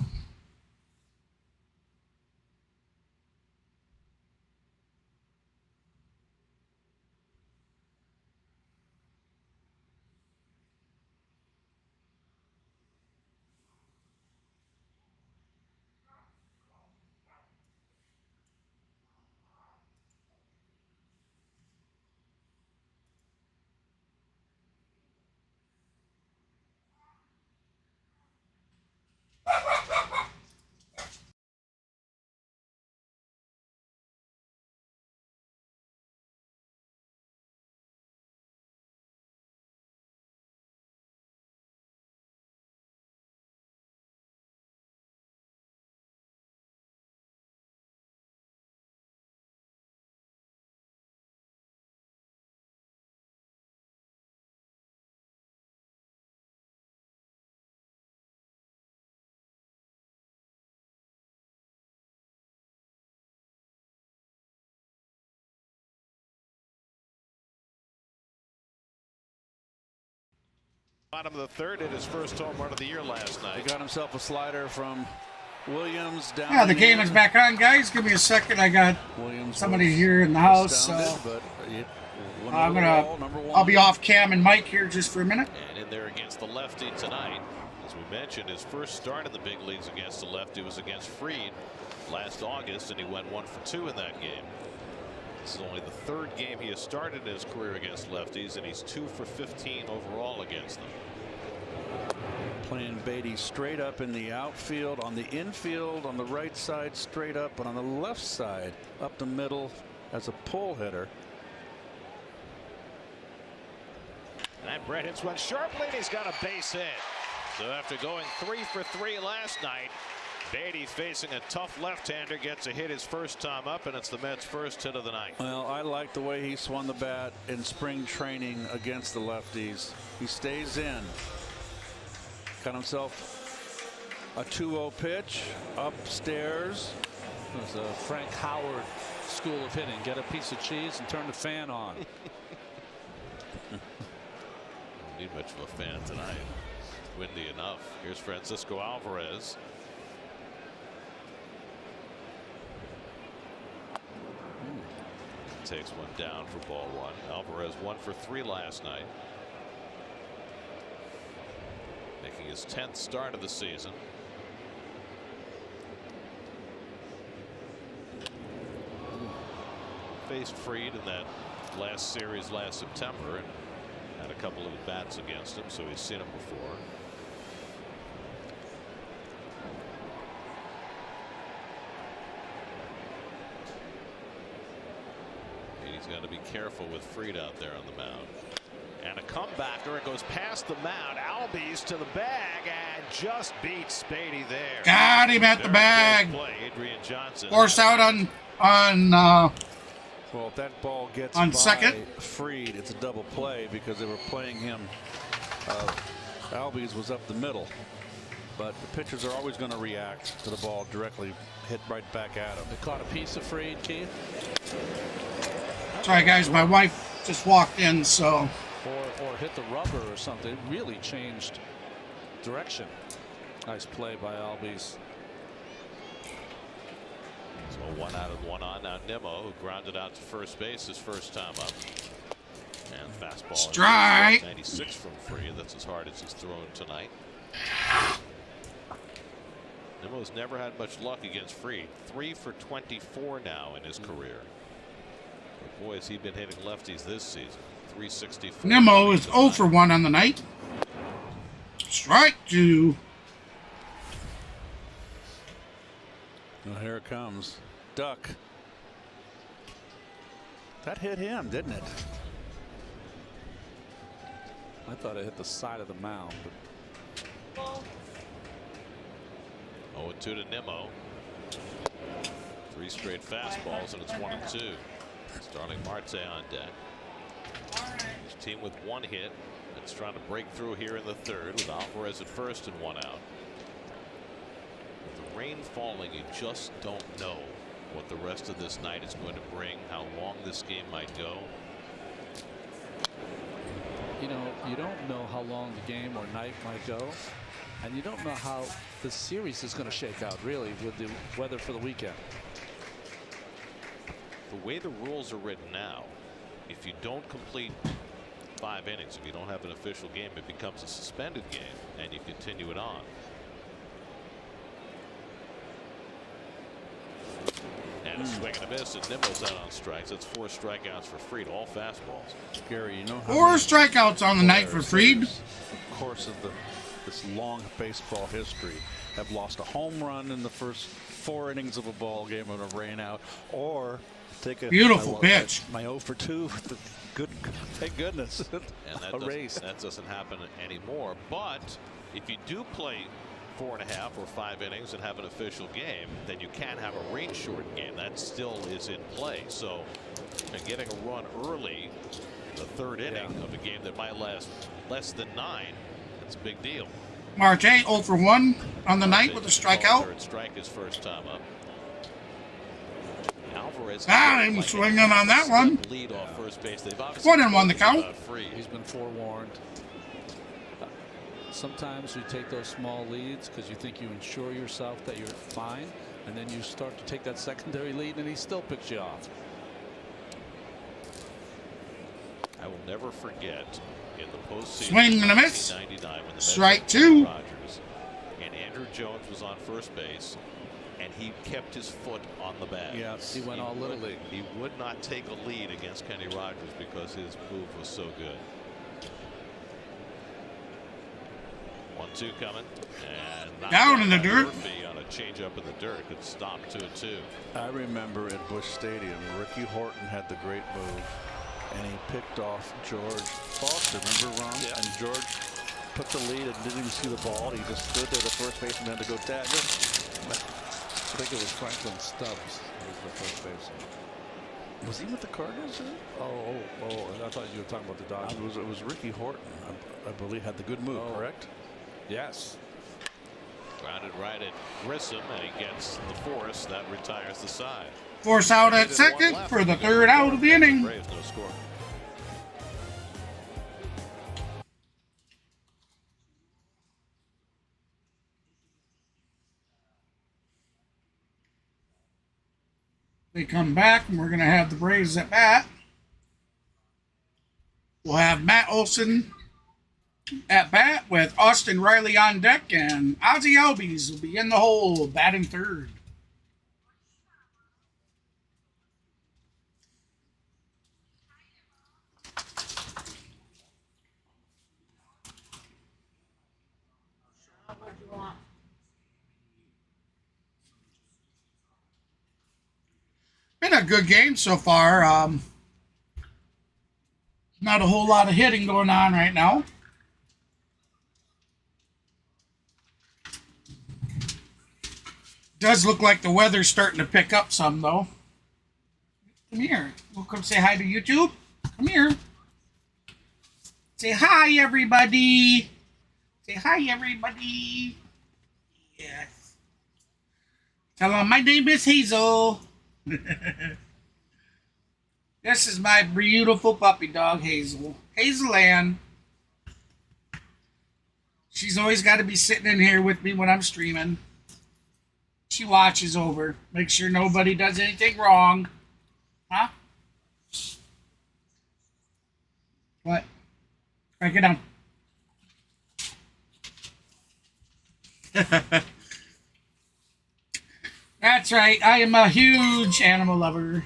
Speaker 3: Bottom of the third, hit his first home run of the year last night.
Speaker 4: He got himself a slider from Williams down.
Speaker 1: Yeah, the game is back on, guys. Give me a second. I got
Speaker 4: Williams
Speaker 1: somebody here in the house.
Speaker 4: but
Speaker 1: I'll be off cam and mic here just for a minute.
Speaker 3: And in there against the lefty tonight. As we mentioned, his first start in the big leagues against the lefty was against Fried last August, and he went 1 for 2 in that game. This is only the third game he has started in his career against lefties, and he's 2 for 15 overall against them.
Speaker 4: Playing Beatty straight up in the outfield, on the infield, on the right side straight up, but on the left side up the middle as a pull hitter.
Speaker 3: And Brett hits one sharply, and he's got a base hit. So after going 3 for 3 last night, Beatty, facing a tough left-hander, gets a hit his first time up, and it's the Mets' first hit of the night.
Speaker 4: Well, I like the way he swung the bat in spring training against the lefties. He stays in. Got himself a 2-0 pitch upstairs.
Speaker 2: It was a Frank Howard school of hitting. Get a piece of cheese and turn the fan on.
Speaker 3: Don't need much of a fan tonight. It's windy enough. Here's Francisco Alvarez. Takes one down for ball 1. Alvarez 1 for 3 last night, making his 10th start of the season. Faced Fried in that last series last September and had a couple of bats against him, so he's seen him before. He's got to be careful with Fried out there on the mound. And a comebacker. It goes past the mound. Albies to the bag and just beats Beatty there.
Speaker 1: Got him at the bag.
Speaker 3: Play, Adrian Johnson.
Speaker 1: Forced out on
Speaker 4: well, if that ball gets
Speaker 1: on
Speaker 4: by
Speaker 1: second.
Speaker 4: Fried, it's a double play because they were playing him. Albies was up the middle, but the pitchers are always going to react to the ball directly hit right back at him.
Speaker 2: They caught a piece of Fried, Keith.
Speaker 1: Sorry, guys, my wife just walked in, so.
Speaker 2: Or hit the rubber or something. It really changed direction. Nice play by Albies.
Speaker 3: So 1 out and 1 on. Now Nimmo, who grounded out to first base his first time up. And fastball.
Speaker 1: Strike.
Speaker 3: 96 from Fried. That's as hard as he's thrown tonight. Nimmo's never had much luck against Fried. 3 for 24 now in his career. But boy, has he been hitting lefties this season. 364.
Speaker 1: Nimmo is 0 for 1 on the night. Strike 2.
Speaker 4: Well, here it comes. Duck. That hit him, didn't it?
Speaker 2: I thought it hit the side of the mound. But
Speaker 3: 0-2 to Nimmo. 3 straight fastballs, and it's 1-2. Starling Marte on deck. His team with 1 hit. It's trying to break through here in the third with Alvarez at first and 1 out. With the rain falling, you just don't know what the rest of this night is going to bring, how long this game might go.
Speaker 2: you know, you don't know how long the game or night might go, and you don't know how the series is going to shake out, really, with the weather for the weekend.
Speaker 3: The way the rules are written now, if you don't complete 5 innings, if you don't have an official game, it becomes a suspended game, and you continue it on. And a swing and a miss, and Nimmo's out on strikes. That's 4 strikeouts for Fried, all fastballs.
Speaker 4: Gary, you know how
Speaker 1: 4 strikeouts on the night for Fried.
Speaker 4: Of course, of this long baseball history, have lost a home run in the first 4 innings of a ball game on a rain out, or take a
Speaker 1: beautiful pitch.
Speaker 4: My 0 for 2 with the good, thank goodness.
Speaker 3: And that doesn't happen anymore. But if you do play 4.5 or 5 innings and have an official game, then you can have a rain shortened game. That still is in play. So getting a run early, the 3rd inning of a game that might last less than 9, that's a big deal.
Speaker 1: Marte 0 for 1 on the night with a strikeout.
Speaker 3: 3rd strike his first time up. Alvarez
Speaker 1: I'm swinging on that one.
Speaker 3: Lead off first base. They've
Speaker 1: 1-1 the count.
Speaker 2: He's been forewarned. Sometimes you take those small leads because you think you ensure yourself that you're fine, and then you start to take that secondary lead, and he still picks you off.
Speaker 3: I will never forget in the postseason.
Speaker 1: Swing and a miss.
Speaker 3: 1999 when the
Speaker 1: Strike
Speaker 3: Mets
Speaker 1: 2.
Speaker 3: Rogers and Andrew Jones was on first base. and he kept his foot on the bag.
Speaker 4: Yes,
Speaker 2: he went all Little League.
Speaker 3: He would not take a lead against Kenny Rogers because his move was so good. 1-2 coming, and
Speaker 1: Down in the dirt.
Speaker 3: Murphy on a change up in the dirt could stop 2-2.
Speaker 4: I remember at Busch Stadium, Ricky Horton had the great move, and he picked off George Foster. Remember, Ron?
Speaker 3: Yeah.
Speaker 4: And George took the lead and didn't even see the ball. He just stood there, the first baseman had to go tag him.
Speaker 2: I think it was Franklin Stubbs who was the first baseman.
Speaker 4: Was he with the Cardinals?
Speaker 2: Oh, I thought you were talking about the Dodgers.
Speaker 4: It was Ricky Horton, I believe, had the good move, correct?
Speaker 2: Yes.
Speaker 3: Grounded right at Grissom, and he gets the force. That retires the side.
Speaker 1: Force out at second for the third out of the inning.
Speaker 3: Braves no score.
Speaker 1: They come back, and we're going to have the Braves at bat. We'll have Matt Olson at bat with Austin Riley on deck, and Ozzie Albies will be in the hole batting third. Been a good game so far. Not a whole lot of hitting going on right now. Does look like the weather's starting to pick up some, though. Come here. We'll come say hi to YouTube. Come here. Say hi, everybody. Say hi, everybody. Yes. Tell them my name is Hazel. This is my beautiful puppy dog, Hazel. Hazel Ann. She's always got to be sitting in here with me when I'm streaming. She watches over. Make sure nobody does anything wrong. Huh? What? Break it down. That's right. I am a huge animal lover.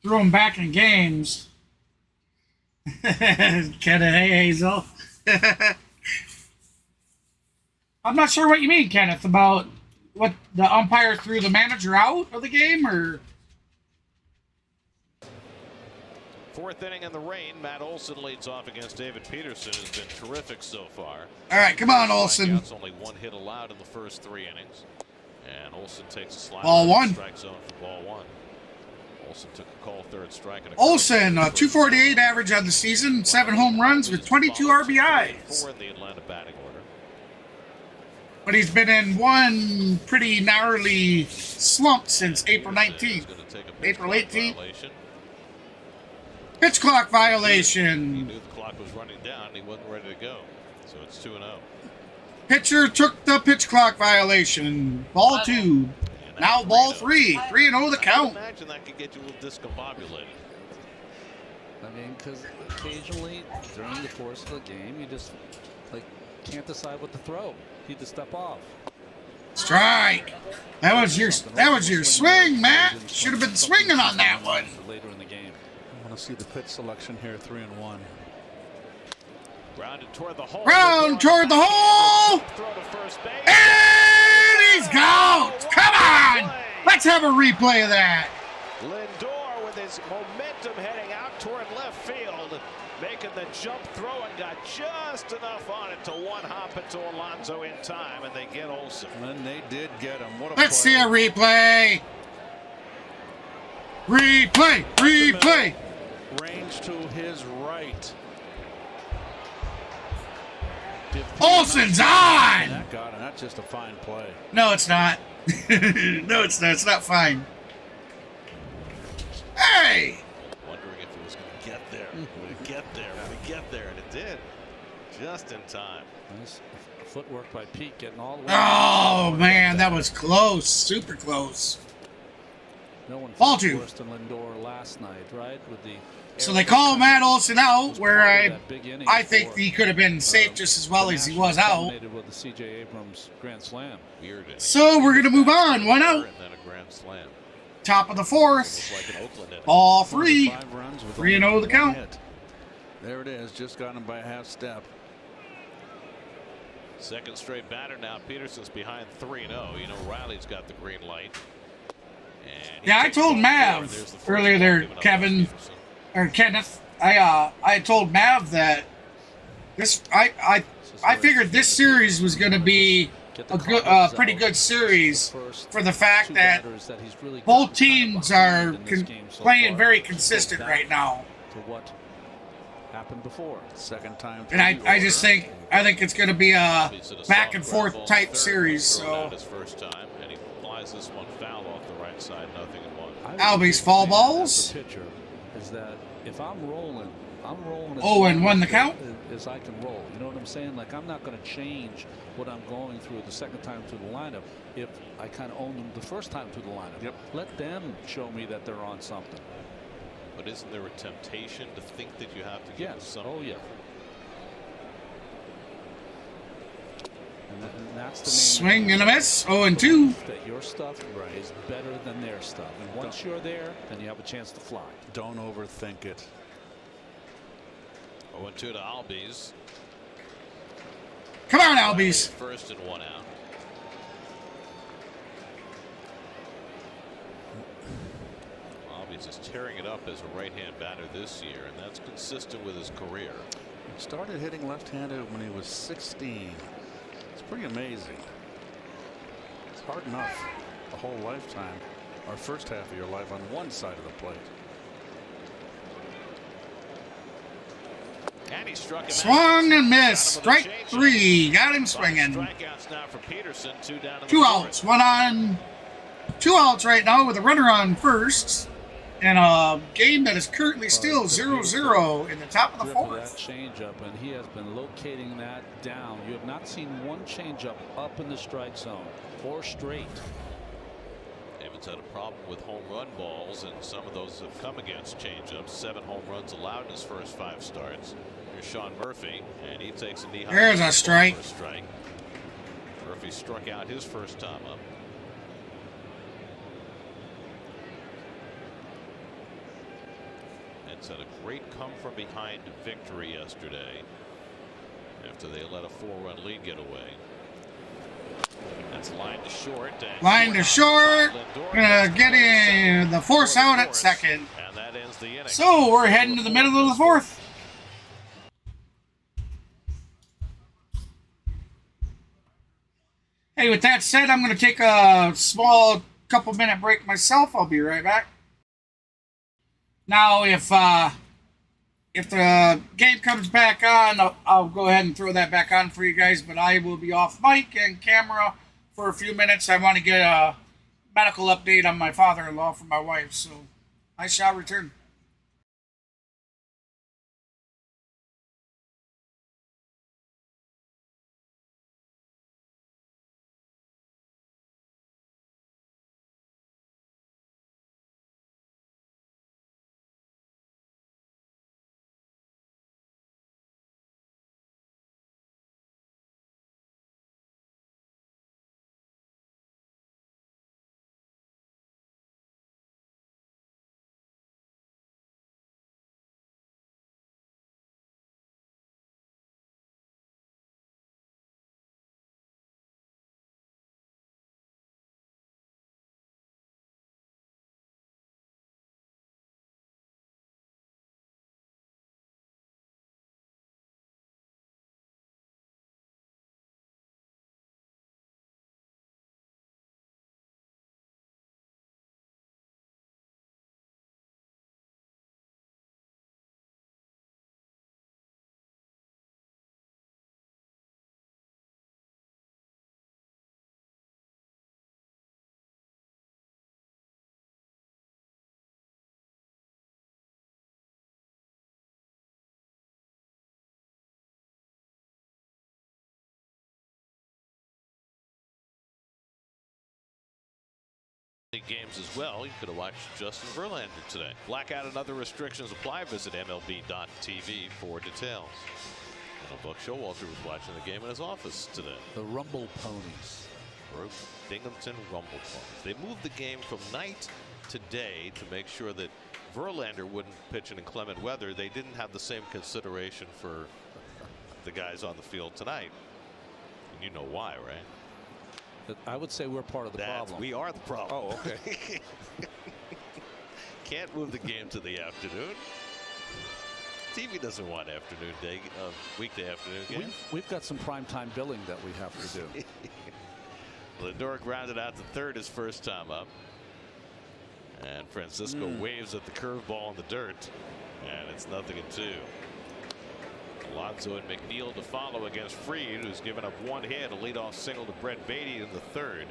Speaker 1: Throw them back in games. Hey, Hazel. I'm not sure what you mean, Kenneth, about what the umpire threw the manager out of the game, or
Speaker 3: Fourth inning in the rain. Matt Olson leads off against David Peterson, who's been terrific so far.
Speaker 1: all right, come on, Olson.
Speaker 3: It's only one hit allowed in the first 3 innings, and Olson takes a slide.
Speaker 1: Ball one.
Speaker 3: Strike zone for ball one. Olson took a call, third strike. And a
Speaker 1: Olson, 248 average on the season, 7 home runs with 22 RBIs.
Speaker 3: Four in the Atlanta batting order.
Speaker 1: But he's been in one pretty gnarly slump since April 19th. April 18th. Pitch clock
Speaker 3: He
Speaker 1: violation.
Speaker 3: knew the clock was running down, and he wasn't ready to go. So it's 2-0.
Speaker 1: Pitcher took the pitch clock violation. Ball 2. Now ball 3. 3-0 the
Speaker 3: I
Speaker 1: count.
Speaker 3: imagine that could get you a little discombobulated.
Speaker 2: I mean, because occasionally during the course of the game, you just can't decide what to throw. You just step off.
Speaker 1: Strike. That was your swing, Matt. Should have been swinging on that one.
Speaker 2: Later in the game.
Speaker 4: I want to see the pitch selection here, 3-1.
Speaker 3: Grounded toward the hole.
Speaker 1: Round toward the hole.
Speaker 3: Throw to first base.
Speaker 1: And he's gone. Come on. Let's have a replay of that.
Speaker 3: Lindor with his momentum heading out toward left field, making the jump throw and got just enough on it to one hop it to Alonso in time, and they get Olson.
Speaker 4: And they did get him. What a
Speaker 1: Let's
Speaker 4: play.
Speaker 1: see a replay. Replay.
Speaker 4: Range to his right.
Speaker 1: Olson's on.
Speaker 4: That got him. That's just a fine play.
Speaker 1: No, it's not. No, it's not. It's not fine. Hey!
Speaker 3: Wondering if it was going to get there. Would it get there? Would it get there? And it did. Just in time.
Speaker 4: Nice
Speaker 2: footwork by Pete getting all the way.
Speaker 1: Oh, man, that was close. Super close.
Speaker 2: No one
Speaker 1: Ball
Speaker 2: felt
Speaker 1: two.
Speaker 2: worse than Lindor last night, right? With the
Speaker 1: So they call Matt Olson out,
Speaker 2: was
Speaker 1: where
Speaker 2: part of that big inning
Speaker 1: I think
Speaker 2: for,
Speaker 1: he could have been safe just as well
Speaker 2: the
Speaker 1: as he
Speaker 2: Nationals
Speaker 1: was out.
Speaker 2: culminated with the C.J. Abrams grand slam.
Speaker 3: Weird inning.
Speaker 1: So we're going to move on. 1 out.
Speaker 3: And then a grand slam.
Speaker 1: Top of the fourth.
Speaker 3: Almost like an Oakland inning.
Speaker 1: All three.
Speaker 4: 5 runs with
Speaker 1: 3-0
Speaker 4: only
Speaker 1: the
Speaker 4: one
Speaker 1: count.
Speaker 4: hit. There it is. Just got him by a half step.
Speaker 3: Second straight batter now. Peterson's behind 3-0. You know, Riley's got the green light. And he
Speaker 1: Yeah, I
Speaker 3: takes
Speaker 1: told
Speaker 3: ball
Speaker 1: Mav
Speaker 3: four, and there's the first
Speaker 1: earlier
Speaker 3: ball
Speaker 1: there,
Speaker 3: given up by
Speaker 1: Kevin,
Speaker 3: Peterson.
Speaker 1: or Kenneth. I told Mav that this I figured this series was going to be a good, pretty good series for the fact that both teams are playing very consistent right now.
Speaker 2: To what happened before.
Speaker 4: Second time.
Speaker 1: And I just think it's going to be a back and forth type series.
Speaker 3: Thrown
Speaker 1: So
Speaker 3: out his first time, and he flies this one foul off the right side, 0-1.
Speaker 1: Albie's fall balls.
Speaker 2: The pitcher is that if I'm rolling as
Speaker 1: 0-1 the count.
Speaker 2: as I can roll. You know what I'm saying? Like, I'm not going to change what I'm going through the second time through the lineup if I kind of own them the first time through the lineup.
Speaker 4: Yep.
Speaker 2: Let them show me that they're on something.
Speaker 3: But isn't there a temptation to think that you have to give
Speaker 2: Yes.
Speaker 3: some?
Speaker 2: Oh, yeah. And that's the
Speaker 1: Swing and a miss. 0-2.
Speaker 2: that your stuff is better than their stuff. And once you're there, then you have a chance to fly.
Speaker 4: Don't overthink it.
Speaker 3: 0-2 to Albies.
Speaker 1: Come on, Albies.
Speaker 3: First and 1 out. Albies is tearing it up as a right-hand batter this year, and that's consistent with his career.
Speaker 4: He started hitting left-handed when he was 16. It's pretty amazing. It's hard enough a whole lifetime, or first half of your life, on one side of the plate.
Speaker 3: And he struck him out.
Speaker 1: Swung and
Speaker 3: Got
Speaker 1: missed.
Speaker 3: him with a
Speaker 1: Strike
Speaker 3: changeup.
Speaker 1: 3. Got him
Speaker 3: 5
Speaker 1: swinging.
Speaker 3: strikeouts now for Peterson. 2 down in the
Speaker 1: 2
Speaker 3: fourth.
Speaker 1: outs. 1 on. 2 outs right now with a runner on first. In a game that is currently still 0-0 in the top of the
Speaker 2: Grip of that
Speaker 1: fourth.
Speaker 2: changeup, and he has been locating that down. You have not seen one changeup up in the strike zone. 4 straight.
Speaker 3: David's had a problem with home run balls, and some of those have come against changeups. 7 home runs allowed in his first 5 starts. Here's Sean Murphy, and he takes a knee high.
Speaker 1: There's a strike.
Speaker 3: For a strike. Murphy struck out his first time up. It's had a great come from behind victory yesterday after they let a 4-run lead get away. That's line to short.
Speaker 1: Line to short. Gonna get in the force out at second.
Speaker 3: And that ends the inning.
Speaker 1: So we're heading to the middle of the fourth. Hey, with that said, I'm going to take a small couple-minute break myself. I'll be right back. Now, if the game comes back on, I'll go ahead and throw that back on for you guys. But I will be off mic and camera for a few minutes. I want to get a medical update on my father-in-law from my wife. So I shall return.
Speaker 3: games as well. You could have watched Justin Verlander today. Blackout and other restrictions apply. Visit MLB.tv for details. Buck Showalter was watching the game in his office today.
Speaker 2: The Rumble Ponies.
Speaker 3: Binghamton Rumble Ponies. They moved the game from night to day to make sure that Verlander wouldn't pitch in inclement weather. They didn't have the same consideration for the guys on the field tonight. And you know why, right?
Speaker 2: I would say we're part of the problem.
Speaker 3: We are the problem.
Speaker 2: Oh, okay.
Speaker 3: Can't move the game to the afternoon. TV doesn't want afternoon weekday afternoon games.
Speaker 2: We've got some primetime billing that we have to do.
Speaker 3: Lindor grounded out to third his first time up. And Francisco waves at the curveball in the dirt. And it's 0-2. Alonso and McNeil to follow against Fried, who's given up one hit, a leadoff single to Brett Beatty in the third.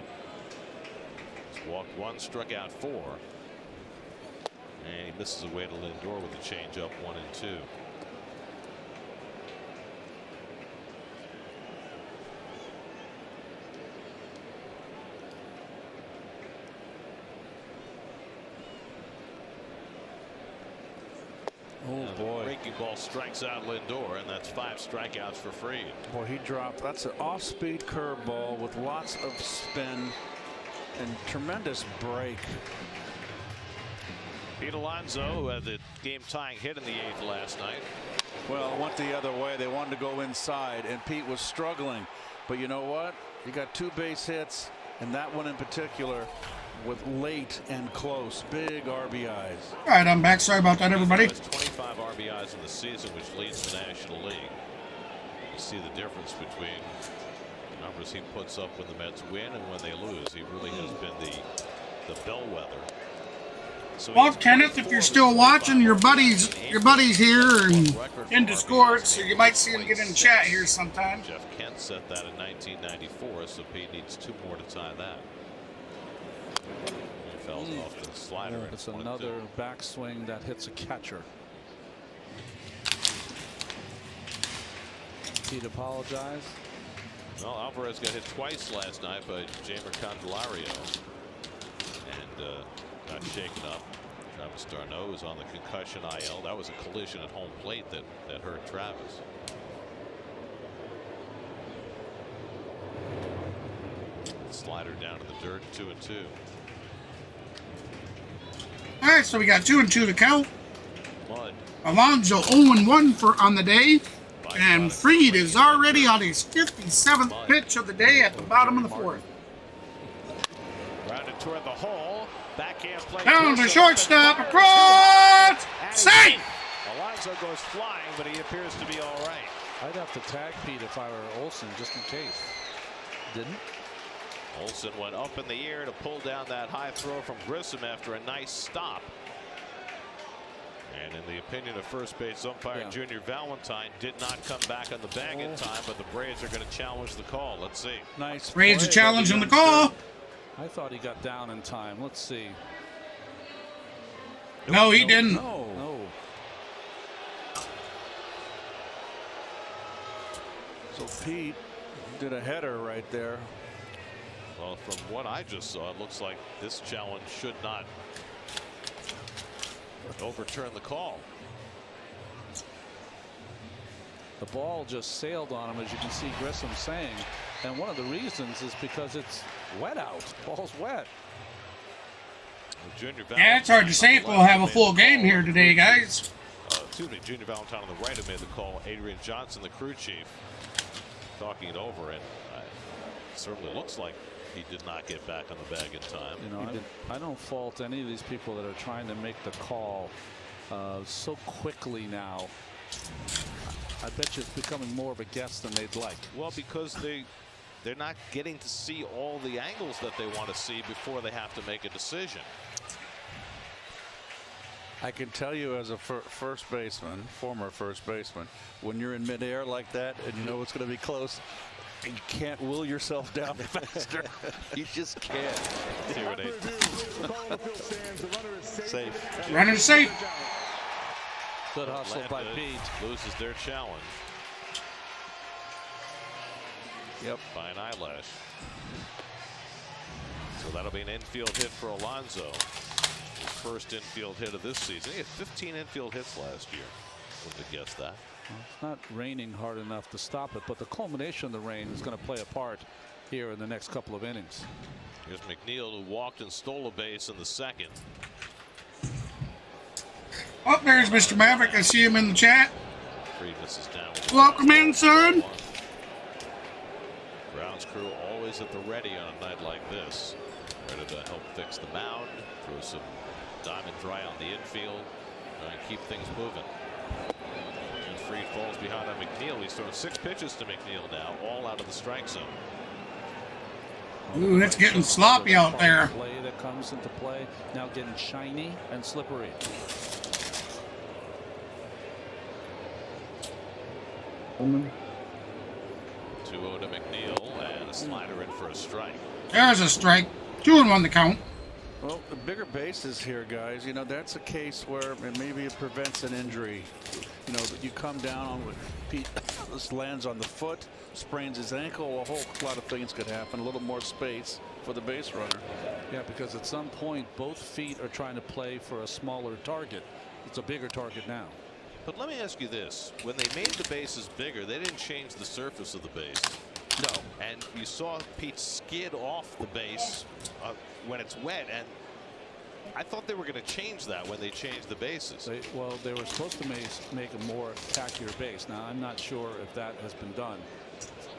Speaker 3: He's walked one, struck out 4. And he misses away to Lindor with the changeup 1 and 2.
Speaker 4: Oh boy.
Speaker 3: Breaking ball strikes out Lindor, and that's 5 strikeouts for Fried.
Speaker 4: Boy, he dropped. That's an off-speed curveball with lots of spin and tremendous break.
Speaker 3: Pete Alonso, who had the game-tying hit in the 8th last night.
Speaker 4: Well, it went the other way. They wanted to go inside, and Pete was struggling. But you know what? He got 2 base hits, and that one in particular with late and close. Big RBIs.
Speaker 1: All right, I'm back. Sorry about that, everybody.
Speaker 3: He has 25 RBIs in the season, which leads the National League. You see the difference between the numbers he puts up when the Mets win and when they lose. He really has been the bellwether. So
Speaker 1: Well, Kenneth, if you're still watching, your buddies here and in Discord, so you might see him get in chat here sometime.
Speaker 3: Jeff Kent set that in 1994, so Pete needs 2 more to tie that. He fell off the slider.
Speaker 2: It's another backswing that hits a catcher. Pete apologized.
Speaker 3: Well, Alvarez got hit twice last night by Jamer Candelario and got shaken up. Travis d'Arnaud was on the concussion IL. That was a collision at home plate that hurt Travis. Slider down to the dirt, 2 and 2.
Speaker 1: All right, so we got 2 and 2 to count.
Speaker 3: Mud.
Speaker 1: Alonso 0 and 1 on the day, and Fried is already on his 57th pitch of the day at the bottom of the 4th.
Speaker 3: Rounded toward the hole. Backhand play.
Speaker 1: Down to shortstop, across, safe.
Speaker 3: Alonso goes flying, but he appears to be all right.
Speaker 2: I'd have to tag Pete if I were Olsen, just in case. Didn't?
Speaker 3: Olsen went up in the air to pull down that high throw from Grissom after a nice stop. And in the opinion of first base umpire Junior Valentine, did not come back on the bag in time, but the Braves are going to challenge the call. Let's see.
Speaker 2: Nice.
Speaker 1: Braves are challenging the call.
Speaker 2: I thought he got down in time. Let's see.
Speaker 1: No, he didn't.
Speaker 2: No.
Speaker 4: So Pete did a header right there.
Speaker 3: Well, from what I just saw, it looks like this challenge should not overturn the call.
Speaker 2: The ball just sailed on him, as you can see Grissom saying. And one of the reasons is because it's wet out. Ball's wet.
Speaker 1: Yeah, it's hard to say if we'll have a full game here today, guys.
Speaker 3: Excuse me, Junior Valentine on the right who made the call. Adrian Johnson, the crew chief, talking it over, and it certainly looks like he did not get back on the bag in time.
Speaker 2: You know, I don't fault any of these people that are trying to make the call so quickly now. I bet you it's becoming more of a guess than they'd like.
Speaker 3: Well, because they're not getting to see all the angles that they want to see before they have to make a decision.
Speaker 4: I can tell you as a first baseman, former first baseman, when you're in midair like that and you know it's going to be close, you can't will yourself down faster. You just can't.
Speaker 3: Safe.
Speaker 1: Runner safe.
Speaker 2: Good hustle by Pete.
Speaker 3: Loses their challenge.
Speaker 4: Yep.
Speaker 3: By an eyelash. So that'll be an infield hit for Alonso. His first infield hit of this season. He had 15 infield hits last year. Wouldn't have guessed that.
Speaker 2: Well, it's not raining hard enough to stop it, but the culmination of the rain is going to play a part here in the next couple of innings.
Speaker 3: Here's McNeil, who walked and stole a base in the second.
Speaker 1: Oh, there's Mr. Maverick. I see him in the chat.
Speaker 3: Friedman is down.
Speaker 1: Welcome in, son.
Speaker 3: Grounds crew always at the ready on a night like this. Ready to help fix the mound, throw some diamond dry on the infield, try and keep things moving. And Fried falls behind on McNeil. He's throwing 6 pitches to McNeil now, all out of the strike zone.
Speaker 1: Ooh, it's getting sloppy out there.
Speaker 2: Play that comes into play now, getting shiny and slippery.
Speaker 3: 2-0 to McNeil, and a slider in for a strike.
Speaker 1: There's a strike. 2-1 the count.
Speaker 4: Well, the bigger bases here, guys. You know, that's a case where maybe it prevents an injury. You know, that you come down on with Pete this lands on the foot, sprains his ankle. A whole lot of things could happen. A little more space for the base runner.
Speaker 2: Yeah, because at some point both feet are trying to play for a smaller target. It's a bigger target now.
Speaker 3: But let me ask you this. When they made the bases bigger, they didn't change the surface of the base. No. And you saw Pete skid off the base when it's wet. And I thought they were going to change that when they changed the bases.
Speaker 2: Well, they were supposed to make a more tackier base. Now, I'm not sure if that has been done.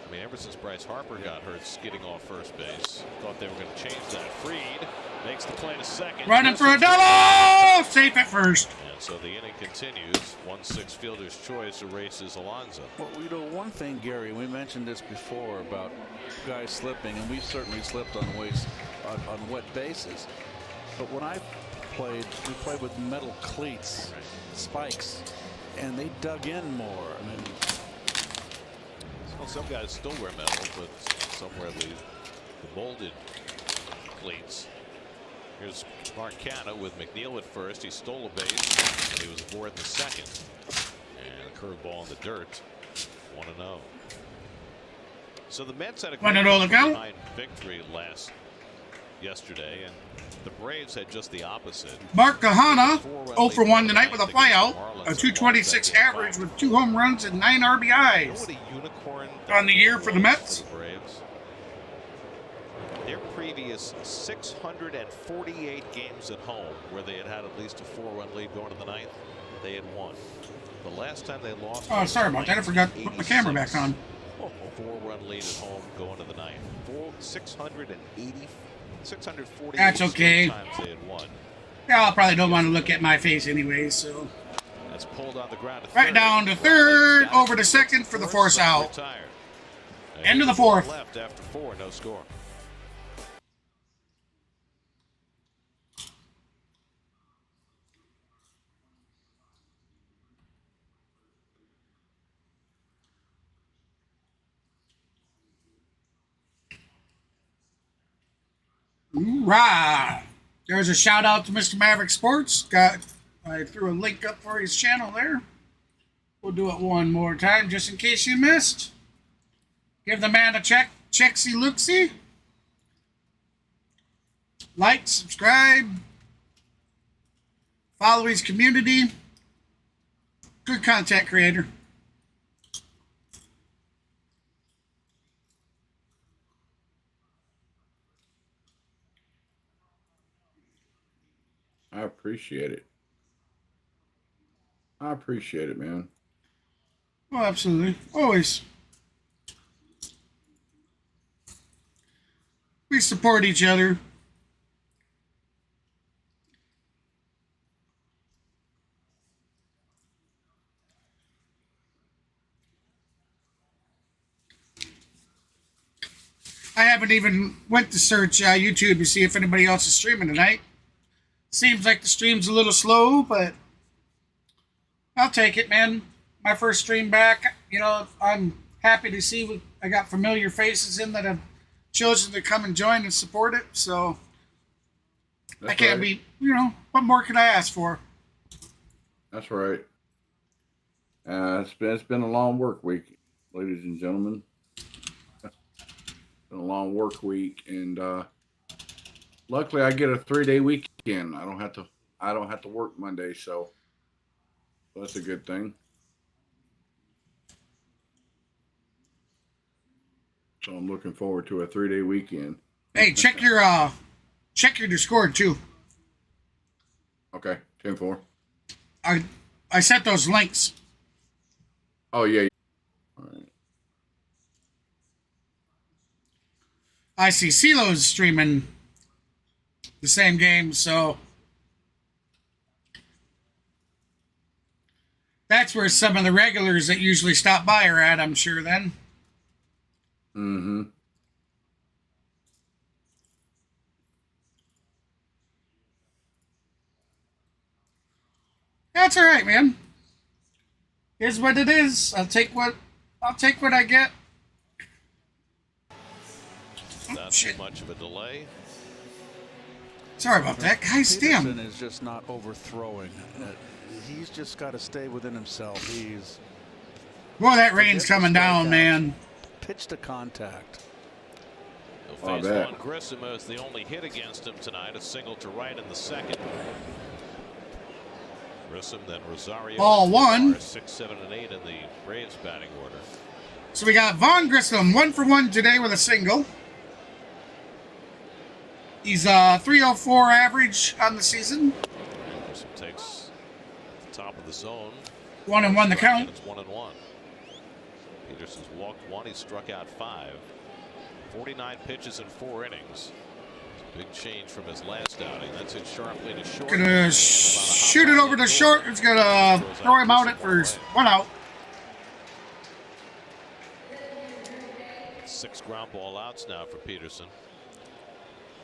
Speaker 3: I mean, ever since Bryce Harper got hurt skidding off first base, thought they were going to change that. Fried makes the play to second.
Speaker 1: Running for a double! Safe at first.
Speaker 3: And so the inning continues. 1-6 fielder's choice erases Alonso.
Speaker 4: Well, you know, one thing, Gary, we mentioned this before about guys slipping, and we certainly slipped on wet bases. But when I played, we played with metal cleats, spikes, and they dug in more. I mean,
Speaker 3: well, some guys still wear metal, but some wear the molded cleats. Here's Marcana with McNeil at first. He stole a base, and he was aboard in the second. And a curveball in the dirt. 1-0. So the Mets had a great
Speaker 1: 1-0 the count.
Speaker 3: victory yesterday, and the Braves had just the opposite.
Speaker 1: Mark Kahana, 0 for 1 tonight with a flyout, a 226 average with 2 home runs and 9 RBIs. On the year for the Mets.
Speaker 3: For the Braves. Their previous 648 games at home, where they had at least a 4-1 lead going to the ninth, they had won. The last time they lost.
Speaker 1: Oh, sorry about that. I forgot to put my camera back on.
Speaker 3: 4-1 lead at home going to the ninth. 640.
Speaker 1: That's okay.
Speaker 3: Times they had won.
Speaker 1: Yeah, I probably don't want to look at my face anyway, so.
Speaker 3: That's pulled on the ground.
Speaker 1: Right down to third, over to second for the force out. End of the fourth.
Speaker 3: Left after 4, no score.
Speaker 1: Right. There's a shout out to Mr. Maverick Sports. I threw a link up for his channel there. We'll do it one more time just in case you missed. Give the man a checksy looksy. Like, subscribe, follow his community. Good content creator.
Speaker 5: I appreciate it. I appreciate it, man.
Speaker 1: Oh, absolutely. Always. We support each other. I haven't even went to search YouTube to see if anybody else is streaming tonight. Seems like the stream's a little slow, but I'll take it, man. My first stream back, you know, I'm happy to see I got familiar faces in that have chosen to come and join and support it. So I can't be, you know, what more could I ask for?
Speaker 5: That's right. It's been a long work week, ladies and gentlemen. It's been a long work week, and luckily I get a 3-day weekend. I don't have to work Monday, so that's a good thing. So I'm looking forward to a 3-day weekend.
Speaker 1: Hey, check your Discord too.
Speaker 5: Okay, 10-4.
Speaker 1: I sent those links.
Speaker 5: Oh yeah. All right.
Speaker 1: I see CeeLo's streaming the same game, so that's where some of the regulars that usually stop by are at, I'm sure then.
Speaker 5: Mm-hmm.
Speaker 1: That's all right, man. Here's what it is. I'll take what I get.
Speaker 3: Not too much of a delay.
Speaker 1: Sorry about that, guys.
Speaker 4: Peterson
Speaker 1: Damn.
Speaker 4: is just not overthrowing. He's just got to stay within himself. He's
Speaker 1: Boy, that rain's coming down, man.
Speaker 4: pitch to contact.
Speaker 3: He'll face Vaughn Grissom as the only hit against him tonight. A single to right in the second. Grissom, then Rosario.
Speaker 1: Ball one.
Speaker 3: 6, 7, and 8 in the Braves batting order.
Speaker 1: So we got Vaughn Grissom 1 for 1 today with a single. He's 304 average on the season.
Speaker 3: Grissom takes the top of the zone.
Speaker 1: 1-1 the count.
Speaker 3: It's 1-1. Peterson's walked 1. He struck out 5. 49 pitches in 4 innings. Big change from his last outing. That's hit sharply to short.
Speaker 1: Gonna shoot it over to short. It's gonna throw him out at first. 1 out.
Speaker 3: 6 ground ball outs now for Peterson.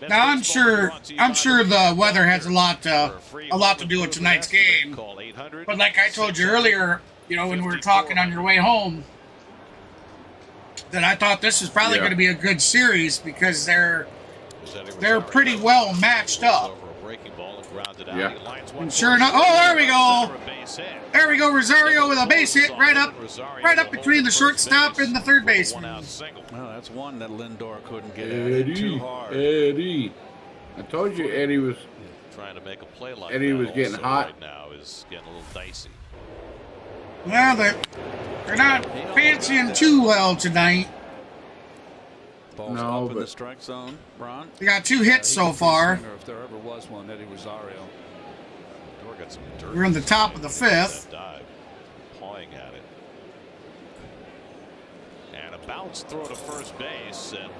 Speaker 1: Now I'm sure the weather has a lot to do with tonight's game. But like I told you earlier, you know, when we were talking on your way home, that I thought this was probably going to be a good series because they're pretty well matched up.
Speaker 5: Yeah.
Speaker 1: And sure enough, oh, there we go. There we go, Rosario with a base hit right up between the shortstop and the third baseman.
Speaker 4: Well, that's one that Lindor couldn't get
Speaker 5: Eddie,
Speaker 4: too hard.
Speaker 5: Eddie. I told you Eddie was
Speaker 3: trying to make a play like
Speaker 5: Eddie
Speaker 3: that
Speaker 5: was getting
Speaker 3: also
Speaker 5: hot.
Speaker 3: right now is getting a little dicey.
Speaker 1: Well, they're not fancying too well tonight.
Speaker 4: Ball's up in the strike zone, Ron.
Speaker 1: They got 2 hits so far.
Speaker 2: If there ever was one, Eddie Rosario.
Speaker 3: Got some dirt.
Speaker 1: We're in the top of the 5th.
Speaker 3: Dive, pawing at it. And a bounce throw to first base, and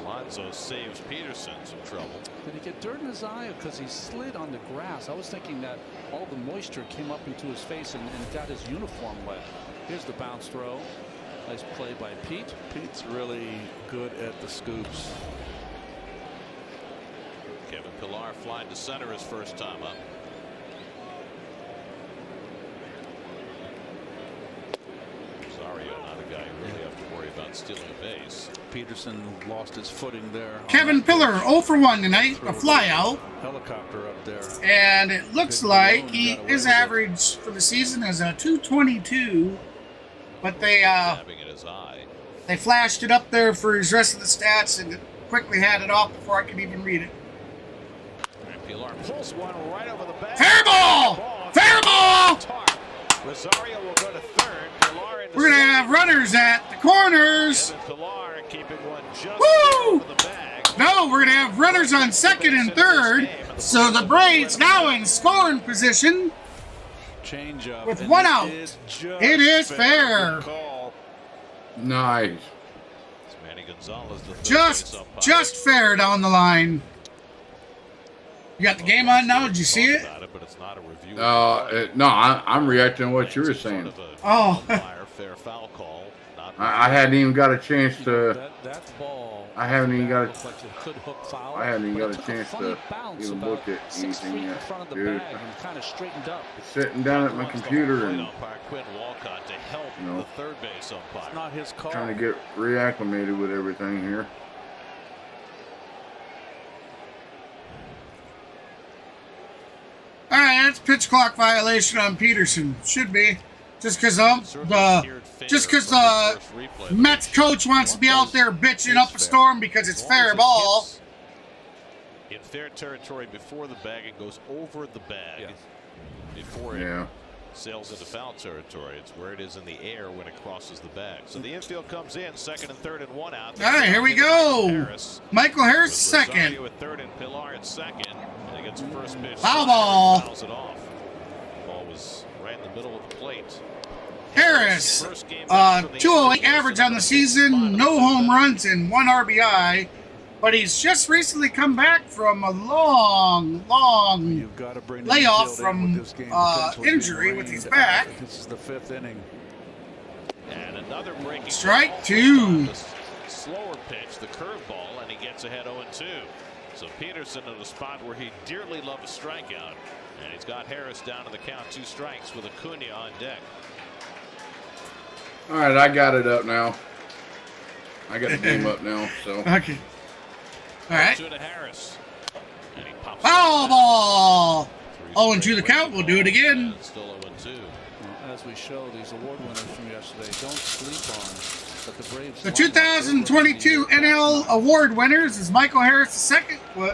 Speaker 3: Alonso saves Peterson some trouble.
Speaker 2: Did he get dirt in his eye because he slid on the grass? I was thinking that all the moisture came up into his face and got his uniform wet. Here's the bounce throw. Nice play by Pete.
Speaker 4: Pete's really good at the scoops.
Speaker 3: Kevin Pillar flying to center his first time up. Rosario, not a guy you really have to worry about stealing a base.
Speaker 4: Peterson lost his footing there.
Speaker 1: Kevin Pillar 0 for 1 tonight, a fly out.
Speaker 4: Helicopter up there.
Speaker 1: And it looks like his average for the season is a 222. But they flashed it up there for his rest of the stats and quickly had it off before I could even read it.
Speaker 3: Pilar pulls one right over the back.
Speaker 1: Fair ball! Fair ball!
Speaker 3: Rosario will go to third. Pilar into
Speaker 1: We're going to have runners at the corners.
Speaker 3: Pilar keeping one just
Speaker 1: Woo!
Speaker 3: over the bag.
Speaker 1: No, we're going to have runners on second and third. So the Braves now in scoring position.
Speaker 4: Change up
Speaker 1: with 1 out. It is fair.
Speaker 5: Nice.
Speaker 3: Manny Gonzalez, the
Speaker 1: just fair down the line. You got the game on now? Did you see it?
Speaker 5: No, I'm reacting to what you were saying.
Speaker 1: Oh.
Speaker 3: Fair foul call.
Speaker 5: I hadn't even got a chance to.
Speaker 2: That ball.
Speaker 5: I haven't even got a.
Speaker 2: Foul,
Speaker 5: I haven't even got a chance to even look at anything yet, dude.
Speaker 2: Kind of straightened up.
Speaker 5: Sitting down at my computer and
Speaker 3: Quinn Walcott to help the third base umpire.
Speaker 4: It's not his call.
Speaker 5: trying to get reacclimated with everything here.
Speaker 1: All right, that's pitch clock violation on Peterson. Should be. Just because the Mets coach wants to be out there bitching up a storm because it's fair ball.
Speaker 3: in fair territory before the bag and goes over the bag before it sails into foul territory. It's where it is in the air when it crosses the bag. So the infield comes in, second and third and one out.
Speaker 1: All right, here we go. Michael Harris second.
Speaker 3: Rosario at third and Pilar at second. And he gets the first pitch.
Speaker 1: Foul ball.
Speaker 3: Fouls it off. Ball was right in the middle of the plate.
Speaker 1: Harris, 208 average on the season, no home runs and 1 RBI. But he's just recently come back from a long layoff from injury with his back.
Speaker 4: This is the 5th inning.
Speaker 3: And another breaking
Speaker 1: strike 2.
Speaker 3: Slower pitch, the curveball, and he gets ahead 0-2. So Peterson in a spot where he dearly loved a strikeout. And he's got Harris down to the count, 2 strikes with Acuna on deck.
Speaker 5: All right, I got it up now. I got the game up now. So
Speaker 1: okay. All right.
Speaker 3: To Harris. And he pops
Speaker 1: foul ball. 0-2 the count. We'll do it again.
Speaker 3: Still 0-2.
Speaker 2: As we show these award winners from yesterday, don't sleep on but the Braves.
Speaker 1: The 2022 NL Award winners is Michael Harris II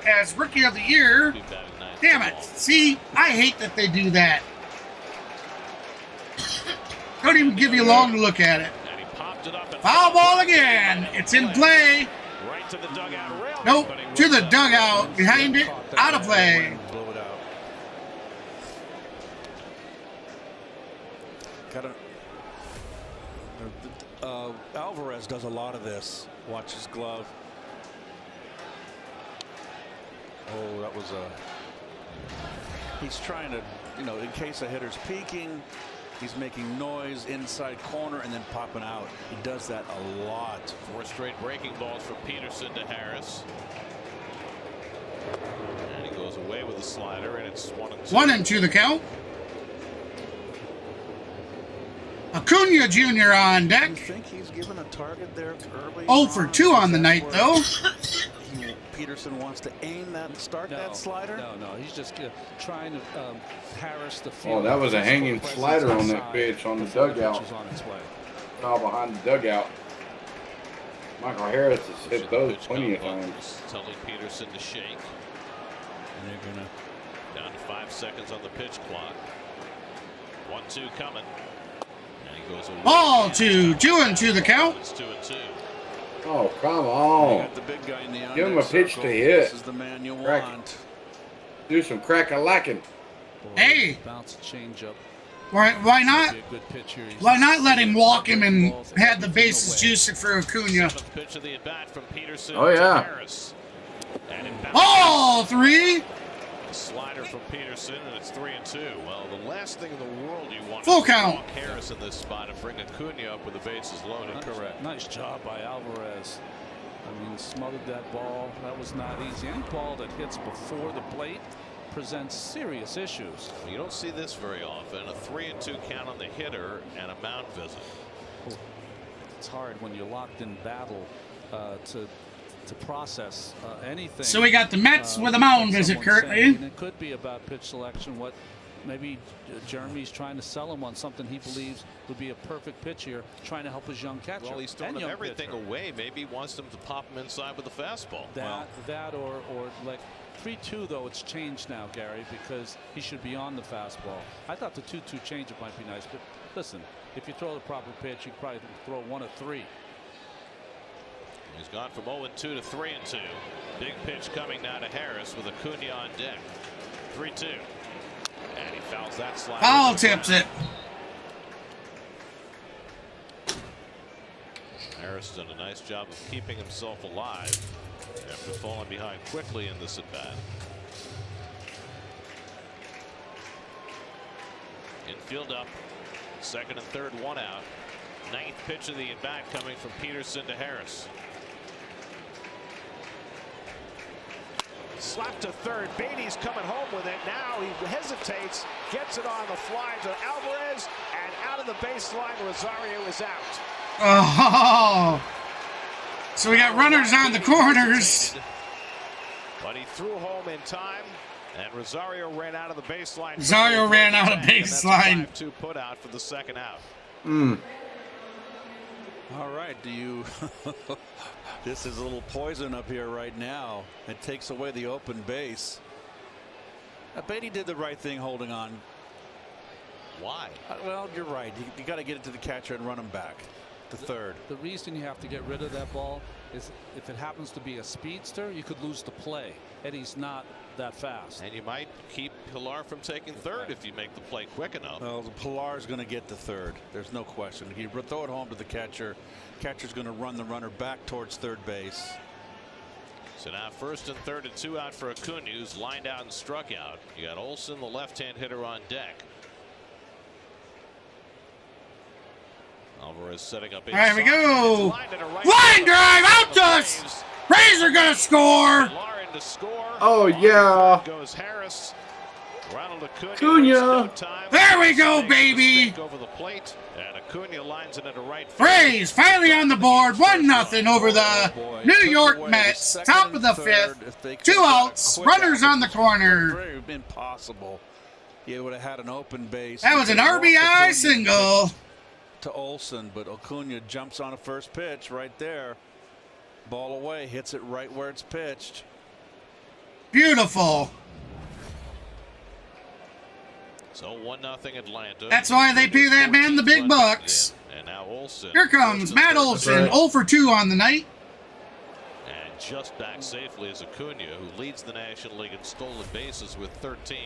Speaker 1: as Rookie of the Year. Damn it. See, I hate that they do that. Don't even give you long to look at it.
Speaker 3: And he popped it up and
Speaker 1: foul ball again. It's in play.
Speaker 3: Right to the dugout rail.
Speaker 1: Nope, to the dugout. Behind it, out of play.
Speaker 4: Blow it out. Alvarez does a lot of this. Watch his glove. Oh, that was he's trying to, in case a hitter's peeking, he's making noise inside corner and then popping out. He does that a lot.
Speaker 3: 4 straight breaking balls from Peterson to Harris. And he goes away with a slider, and it's 1-2.
Speaker 1: 1-2 the count. Acuna Jr. on deck.
Speaker 4: You think he's given a target there early?
Speaker 1: 0 for 2 on the night, though.
Speaker 4: Peterson wants to aim that and start that slider?
Speaker 2: No, he's just trying to harass the field.
Speaker 5: oh, that was a hanging slider on that pitch on the dugout. All behind the dugout. Michael Harris has hit those plenty of times.
Speaker 3: Telling Peterson to shake.
Speaker 4: And they're gonna
Speaker 3: down to 5 seconds on the pitch clock. 1-2 coming. And he goes away.
Speaker 1: Ball 2, 2-2 the count.
Speaker 3: It's 2-2.
Speaker 5: Oh, come on.
Speaker 4: got the big guy in the
Speaker 5: give him a pitch to hit.
Speaker 4: This is the man you want.
Speaker 5: Do some crack-a-lacking.
Speaker 1: Hey.
Speaker 2: Bounce change up.
Speaker 1: Why not? Why not let him walk him and have the bases juiced for Acuna?
Speaker 3: Pitch of the at bat from Peterson.
Speaker 5: Oh, yeah.
Speaker 3: Harris. And
Speaker 1: ball 3.
Speaker 3: Slider from Peterson, and it's 3-2. Well, the last thing in the world you want
Speaker 1: full
Speaker 3: is
Speaker 1: count.
Speaker 3: Walk Harris in this spot and bring Acuna up with the bases loaded.
Speaker 2: Correct. Nice job by Alvarez. I mean, smothered that ball. That was not easy. Any ball that hits before the plate presents serious issues.
Speaker 3: Well, you don't see this very often. A 3-2 count on the hitter and a mound visit.
Speaker 2: It's hard when you're locked in battle to process anything.
Speaker 1: So we got the Mets with a mound visit currently.
Speaker 2: And it could be about pitch selection. What maybe Jeremy's trying to sell him on something he believes would be a perfect pitch here, trying to help his young catcher.
Speaker 3: Well, he's throwing everything away. Maybe he wants them to pop him inside with a fastball.
Speaker 2: That or like 3-2 though, it's changed now, Gary, because he should be on the fastball. I thought the 2-2 changeup might be nice, but listen, if you throw the proper pitch, you probably throw 1 of 3.
Speaker 3: He's gone from 0-2 to 3-2. Big pitch coming now to Harris with Acuna on deck. 3-2. And he fouls that slide.
Speaker 1: Foul tips it.
Speaker 3: Harris done a nice job of keeping himself alive after falling behind quickly in this at bat. Infield up. Second and third, 1 out. 9th pitch of the at bat coming from Peterson to Harris. Slap to third. Beatty's coming home with it. Now he hesitates, gets it on the fly to Alvarez, and out of the baseline, Rosario is out.
Speaker 1: Oh, so we got runners on the corners.
Speaker 3: But he threw home in time, and Rosario ran out of the baseline.
Speaker 1: Rosario ran out of baseline.
Speaker 3: 5-2 put out for the second out.
Speaker 4: All right, do you this is a little poison up here right now. It takes away the open base. Beatty did the right thing holding on.
Speaker 3: Why?
Speaker 4: Well, you're right. You got to get it to the catcher and run him back to third.
Speaker 2: The reason you have to get rid of that ball is if it happens to be a speedster, you could lose the play. Eddie's not that fast.
Speaker 3: And you might keep Pilar from taking third if you make the play quick enough.
Speaker 4: Well, Pilar's going to get to third. There's no question. You throw it home to the catcher. Catcher's going to run the runner back towards third base.
Speaker 3: So now first and third and 2 out for Acuna, who's lined out and struck out. You got Olson, the left-hand hitter, on deck. Alvarez setting up.
Speaker 1: There we go. Line drive out to us. Rays are gonna score.
Speaker 5: Oh yeah.
Speaker 3: Goes Harris. Ronald
Speaker 5: Acuna.
Speaker 1: There we go, baby.
Speaker 3: Over the plate, and Acuna lines it into right.
Speaker 1: Rays finally on the board, 1-0 over the New York Mets. Top of the fifth, 2 outs, runners on the corner.
Speaker 4: Very impossible. You would have had an open base.
Speaker 1: That was an RBI single
Speaker 4: to Olson, but Acuna jumps on a first pitch right there. Ball away, hits it right where it's pitched.
Speaker 1: Beautiful.
Speaker 3: So 1-0 Atlanta.
Speaker 1: That's why they pay that man the big bucks.
Speaker 3: And now Olson.
Speaker 1: Here comes Matt Olson, 0 for 2 on the night.
Speaker 3: And just back safely is Acuna, who leads the National League in stolen bases with 13.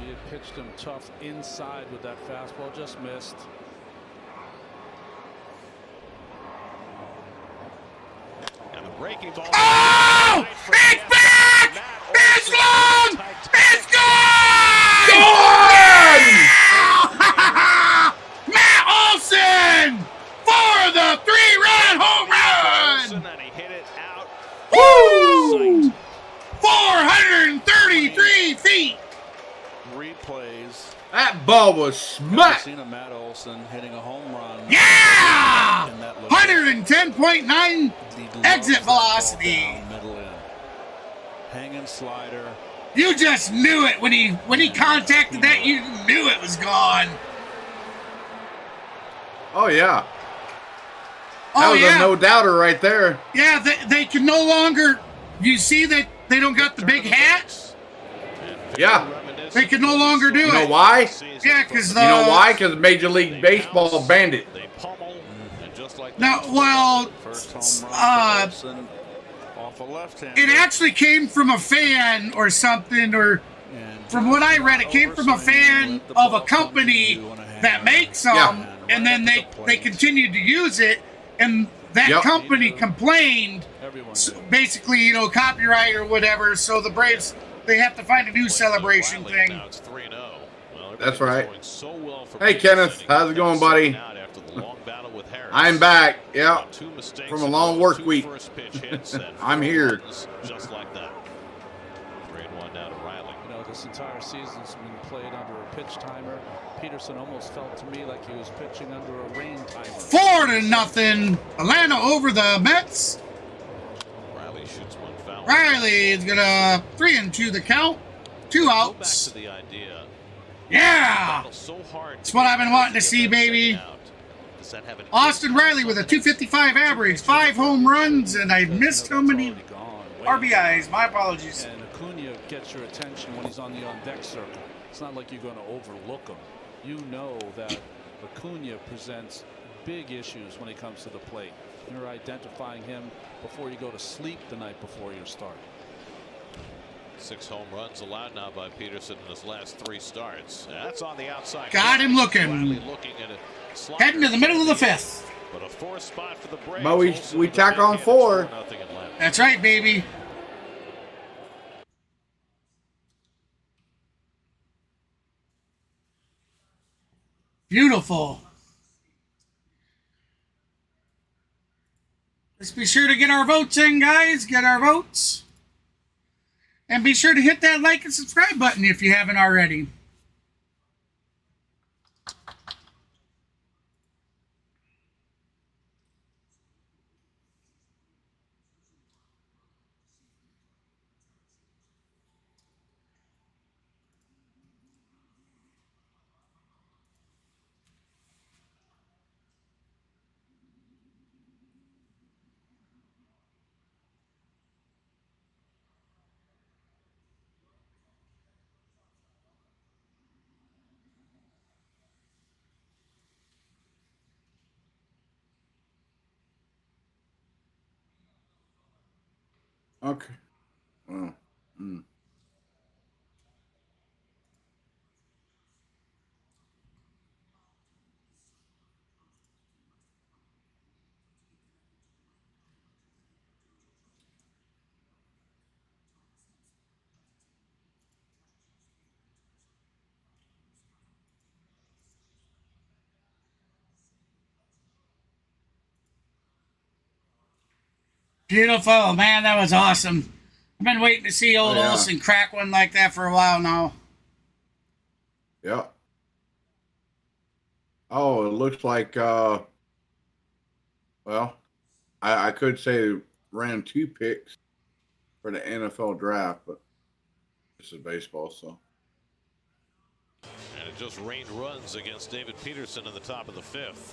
Speaker 2: He had pitched him tough inside with that fastball, just missed.
Speaker 3: And the breaking ball.
Speaker 1: Oh! It's back! It's long! It's gone!
Speaker 5: Gone!
Speaker 1: Matt Olson for the 3-run home run!
Speaker 3: And he hit it out.
Speaker 1: Woo! 433 feet.
Speaker 4: Replays.
Speaker 5: That ball was smacked.
Speaker 4: Seen a Matt Olson hitting a home run.
Speaker 1: Yeah! 110.9 exit velocity.
Speaker 4: Middle in. Hanging slider.
Speaker 1: You just knew it when he contacted that. You knew it was gone.
Speaker 5: Oh yeah. That
Speaker 1: Oh
Speaker 5: was
Speaker 1: yeah.
Speaker 5: a no doubter right there.
Speaker 1: Yeah, they can no longer. You see that they don't got the big hat.
Speaker 5: Yeah.
Speaker 1: They can no longer do it.
Speaker 5: You know why?
Speaker 1: Yeah, because
Speaker 5: You know why? Because Major League Baseball banned it.
Speaker 3: They pummel, and just like
Speaker 1: No, well,
Speaker 4: First home run for Olson off a left-hand.
Speaker 1: it actually came from a fan or something, or from what I read, it came from a fan of a company that makes them,
Speaker 5: Yeah.
Speaker 1: and then they continued to use it, and that
Speaker 5: Yep.
Speaker 1: company complained,
Speaker 2: Everyone's
Speaker 1: basically, copyright or whatever. So the Braves, they have to find a new celebration thing.
Speaker 3: Now it's 3-0. Well,
Speaker 5: That's right.
Speaker 3: going so well for
Speaker 5: Hey, Kenneth, how's it going, buddy?
Speaker 3: After the long battle with Harris.
Speaker 5: I'm back. Yeah.
Speaker 3: 2 mistakes
Speaker 5: From a long work
Speaker 3: 2
Speaker 5: week.
Speaker 3: first pitch hits and
Speaker 5: I'm
Speaker 3: 4
Speaker 5: here.
Speaker 3: runs just like that. 3-1 now to Riley.
Speaker 2: This entire season's been played under a pitch timer. Peterson almost felt to me like he was pitching under a rain timer.
Speaker 1: 4-0, Atlanta over the Mets.
Speaker 3: Riley shoots one foul.
Speaker 1: Riley is gonna 3-2 the count, 2
Speaker 3: Go back
Speaker 1: outs.
Speaker 3: to the idea.
Speaker 1: Yeah,
Speaker 3: Battle so hard
Speaker 1: that's what I've been wanting to see, baby.
Speaker 3: Does that have an
Speaker 1: Austin Riley with a 255 average, 5 home runs, and I missed how many RBIs. My apologies.
Speaker 2: And Acuna gets your attention when he's on the on-deck circle. It's not like you're going to overlook him. You know that Acuna presents big issues when he comes to the plate. You're identifying him before you go to sleep the night before your start.
Speaker 3: 6 home runs allowed now by Peterson in his last 3 starts. That's on the outside.
Speaker 1: Got him looking.
Speaker 3: Riley looking at it.
Speaker 1: Heading to the middle of the 5th.
Speaker 3: But a 4th spot for the Braves.
Speaker 5: But we
Speaker 3: Also
Speaker 5: we
Speaker 3: with a
Speaker 5: tack
Speaker 3: big
Speaker 5: on
Speaker 3: hit.
Speaker 5: 4.
Speaker 3: 4-0 Atlanta.
Speaker 1: That's right, baby. Beautiful. Let's be sure to get our votes in, guys. Get our votes. And be sure to hit that like and subscribe button if you haven't already.
Speaker 5: Okay. Well,
Speaker 1: Beautiful, man. That was awesome. I've been waiting to see old
Speaker 5: yeah.
Speaker 1: Olsen crack one like that for a while now.
Speaker 5: Yeah. Oh, it looks like, well, I could say ran 2 picks for the NFL draft, but this is baseball, so.
Speaker 3: And it just rained runs against David Peterson in the top of the 5th.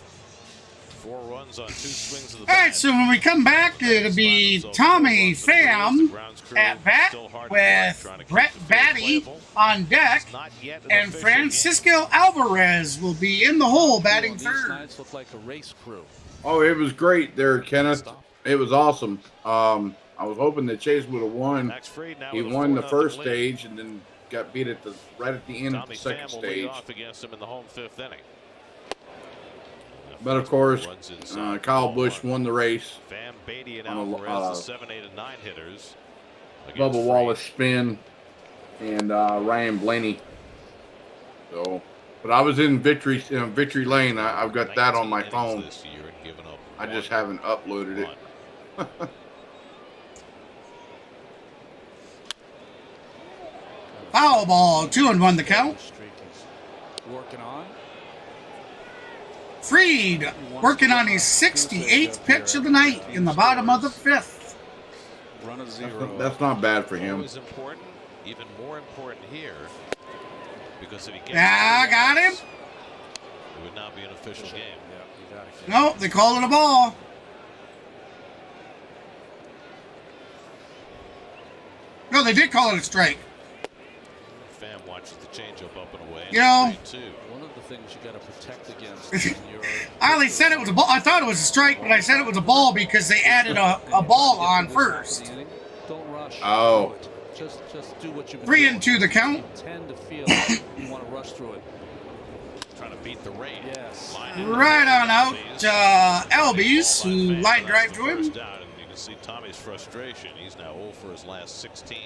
Speaker 3: 4 runs on 2 swings of the bat.
Speaker 1: All right, so when we come back, it'll be Tommy Pham at bat with Brett Batty on deck, and Francisco Alvarez will be in the hole batting third.
Speaker 2: Nights look like a race crew.
Speaker 5: Oh, it was great there, Kenneth. It was awesome. I was hoping that Chase would have won. He won the first stage and then got beat at right at the end of the second stage.
Speaker 3: Off against him in the home 5th inning.
Speaker 5: But of course, Kyle Busch won the race.
Speaker 3: Pham, Beatty, and Alvarez, the 7, 8, and 9 hitters.
Speaker 5: Bubba Wallace spin and Ryan Blaney. So, but I was in Victory Lane. I've got that on my phone. I just haven't uploaded it.
Speaker 1: Foul ball, 2-1 the count.
Speaker 2: Working on.
Speaker 1: Fried working on his 68th pitch of the night in the bottom of the 5th.
Speaker 4: Run of 0.
Speaker 5: That's not bad for him.
Speaker 3: Always important, even more important here, because if he gets
Speaker 1: got him.
Speaker 3: it would not be an official game.
Speaker 1: Nope, they call it a ball. No, they did call it a strike.
Speaker 3: Pham watches the changeup up and away.
Speaker 1: You know,
Speaker 2: one of the things you got to protect against.
Speaker 1: I only said it was a ball. I thought it was a strike, but I said it was a ball because they added a ball on first.
Speaker 2: Don't rush.
Speaker 5: Oh.
Speaker 2: Just do what you
Speaker 1: 3-2 the count.
Speaker 2: You tend to feel you want to rush through it.
Speaker 3: Trying to beat the rain.
Speaker 2: Yes.
Speaker 1: Right on out, Albies, who line drive to him.
Speaker 3: And you can see Tommy's frustration. He's now 0 for his last 16.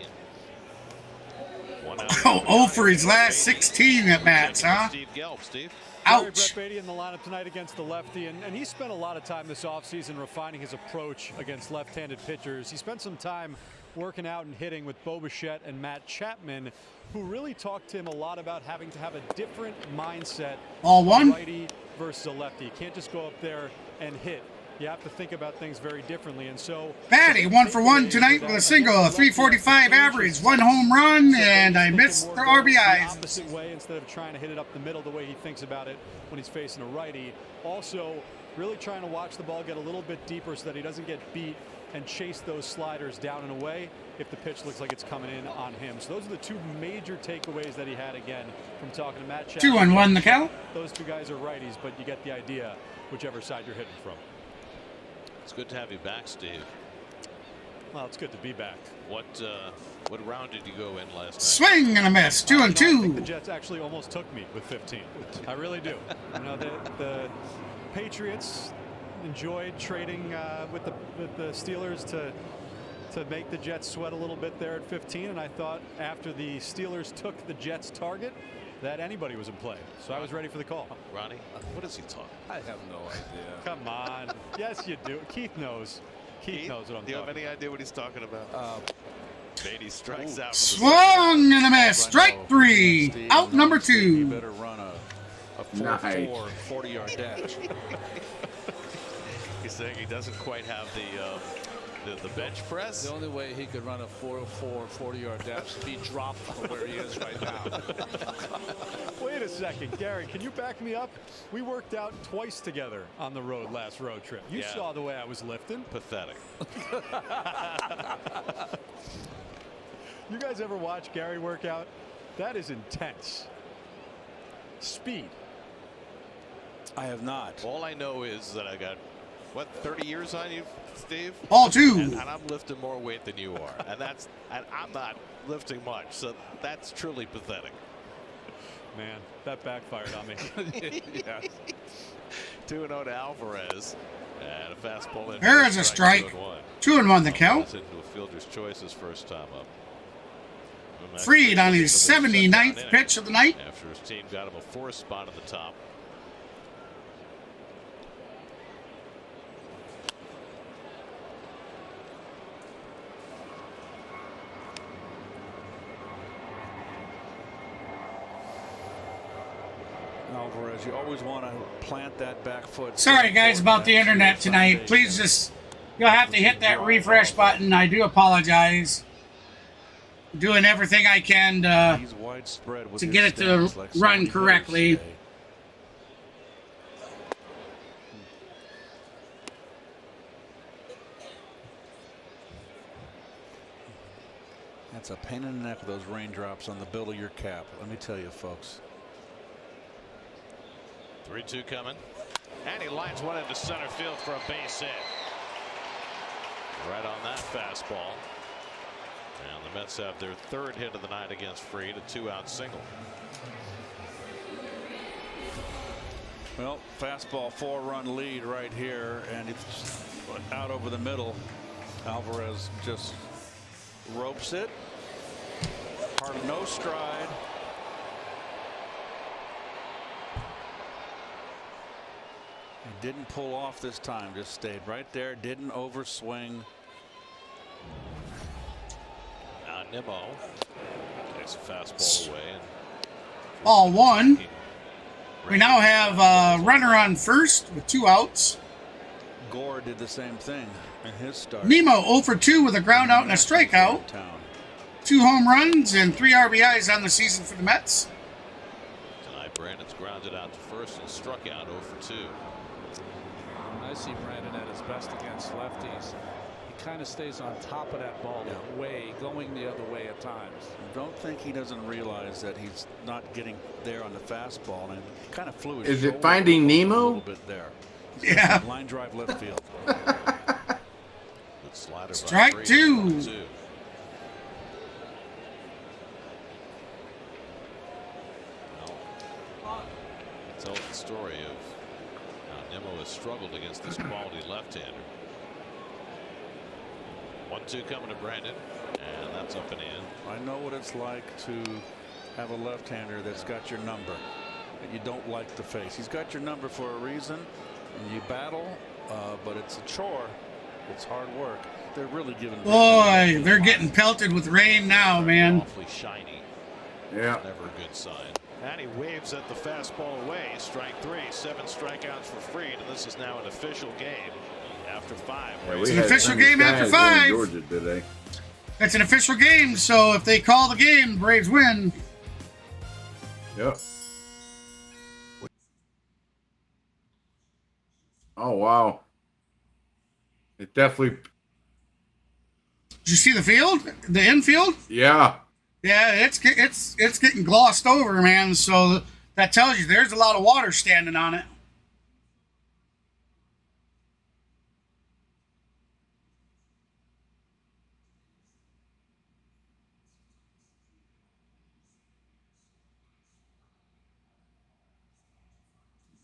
Speaker 1: Oh, for his last 16 at bats, huh?
Speaker 3: Steve Gelb. Steve.
Speaker 1: Ouch.
Speaker 6: Brett Beatty in the lineup tonight against the lefty, and he spent a lot of time this offseason refining his approach against left-handed pitchers. He spent some time working out and hitting with Bo Bichette and Matt Chapman, who really talked to him a lot about having to have a different mindset.
Speaker 1: All one.
Speaker 6: Righty versus a lefty. You can't just go up there and hit. You have to think about things very differently, and so
Speaker 1: Batty 1 for 1 tonight with a single, 345 average, 1 home run, and I missed the RBIs.
Speaker 6: The opposite way instead of trying to hit it up the middle the way he thinks about it when he's facing a righty. Also, really trying to watch the ball get a little bit deeper so that he doesn't get beat and chase those sliders down and away if the pitch looks like it's coming in on him. So those are the 2 major takeaways that he had again from talking to Matt Chapman.
Speaker 1: 2-1 the count.
Speaker 6: Those 2 guys are righties, but you get the idea whichever side you're hitting from.
Speaker 3: It's good to have you back, Steve.
Speaker 6: Well, it's good to be back.
Speaker 3: What round did you go in last night?
Speaker 1: Swing and a miss, 2-2.
Speaker 6: I think the Jets actually almost took me with 15. I really do. You know, the Patriots enjoyed trading with the Steelers to make the Jets sweat a little bit there at 15, and I thought after the Steelers took the Jets target that anybody was in play. So I was ready for the call.
Speaker 3: Ronnie, what is he talking?
Speaker 2: I have no idea.
Speaker 6: Come on. Yes, you do. Keith knows. Keith knows what I'm talking about.
Speaker 3: Do you have any idea what he's talking about? Beatty strikes out.
Speaker 1: Swung and a miss, strike 3, out number 2.
Speaker 4: You better run a
Speaker 5: 4-4,
Speaker 4: 40-yard dash.
Speaker 3: He's saying he doesn't quite have the bench press.
Speaker 2: The only way he could run a 4-4 40-yard dash is be dropped from where he is right now.
Speaker 6: Wait a second, Gary, can you back me up? We worked out twice together on the last road trip. You saw the way I was lifting.
Speaker 3: Pathetic.
Speaker 6: You guys ever watch Gary work out? That is intense. Speed.
Speaker 4: I have not.
Speaker 3: All I know is that I got what, 30 years on you, Steve?
Speaker 1: All two.
Speaker 3: And I'm lifting more weight than you are, and I'm not lifting much, so that's truly pathetic.
Speaker 6: Man, that backfired on me.
Speaker 2: Yes.
Speaker 3: 2-0 to Alvarez, and a fastball in.
Speaker 1: There is a strike. 2-1 the count.
Speaker 3: Into a fielder's choice his first time up.
Speaker 1: Freed on his 79th pitch of the night.
Speaker 3: After his team got him a 4th spot at the top.
Speaker 4: Alvarez, you always want to plant that back foot.
Speaker 1: Sorry guys about the internet tonight. Please just, you'll have to hit that refresh button. I do apologize. Doing everything I can to get it to run correctly.
Speaker 4: That's a pain in the neck with those raindrops on the bill of your cap. Let me tell you, folks.
Speaker 3: 3-2 coming. And he lines one into center field for a base hit. Right on that fastball. And the Mets have their 3rd hit of the night against Fried, a 2-out single.
Speaker 4: Well, fastball, 4-run lead right here, and it's out over the middle. Alvarez just ropes it. Hard no stride. He didn't pull off this time, just stayed right there, didn't overswing.
Speaker 3: Now Nimmo takes a fastball away. And
Speaker 1: Ball 1. We now have a runner on first with 2 outs.
Speaker 4: Gore did the same thing in his start.
Speaker 1: Nemo 0 for 2 with a ground out and a strikeout. 2 home runs and 3 RBIs on the season for the Mets.
Speaker 3: Tonight Brandon's grounded out to first and struck out 0 for 2.
Speaker 2: I see Brandon at his best against lefties. He kind of stays on top of that ball, going the other way at times.
Speaker 4: I don't think he doesn't realize that he's not getting there on the fastball, and it kind of flew his
Speaker 5: Is
Speaker 4: shoulder
Speaker 5: it Finding Nemo?
Speaker 4: a little bit there.
Speaker 1: Yeah.
Speaker 4: Line drive left field.
Speaker 3: Good slider by
Speaker 1: Strike
Speaker 3: Fried,
Speaker 1: 2.
Speaker 3: 1-2. Tells the story of how Nimmo has struggled against this quality left-hander. 1-2 coming to Brandon, and that's up and in.
Speaker 4: I know what it's like to have a left-hander that's got your number that you don't like to face. He's got your number for a reason, and you battle, but it's a chore. It's hard work. They're really giving.
Speaker 1: Boy, they're getting pelted with rain now, man.
Speaker 3: Awfully shiny.
Speaker 5: Yeah.
Speaker 3: Never a good sign. And he waves at the fastball away. Strike 3. 7 strikeouts for Fried, and this is now an official game after 5.
Speaker 5: Yeah,
Speaker 1: It's
Speaker 5: we
Speaker 1: an
Speaker 5: had
Speaker 1: official
Speaker 5: sunny
Speaker 1: game after
Speaker 5: skies
Speaker 1: 5.
Speaker 5: in Georgia today.
Speaker 1: It's an official game, so if they call the game, the Braves win.
Speaker 5: Yep. Oh wow. It definitely.
Speaker 1: Did you see the field? The infield?
Speaker 5: Yeah.
Speaker 1: Yeah, it's getting glossed over, man. So that tells you there's a lot of water standing on it.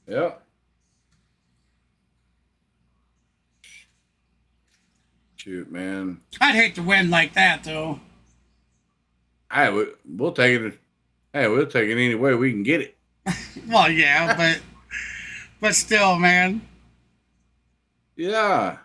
Speaker 5: Yeah. Shoot, man.
Speaker 1: I'd hate to win like that, though.
Speaker 5: We'll take it. Hey, we'll take it any way we can get it.
Speaker 1: Well, yeah, but still, man.
Speaker 5: Yeah.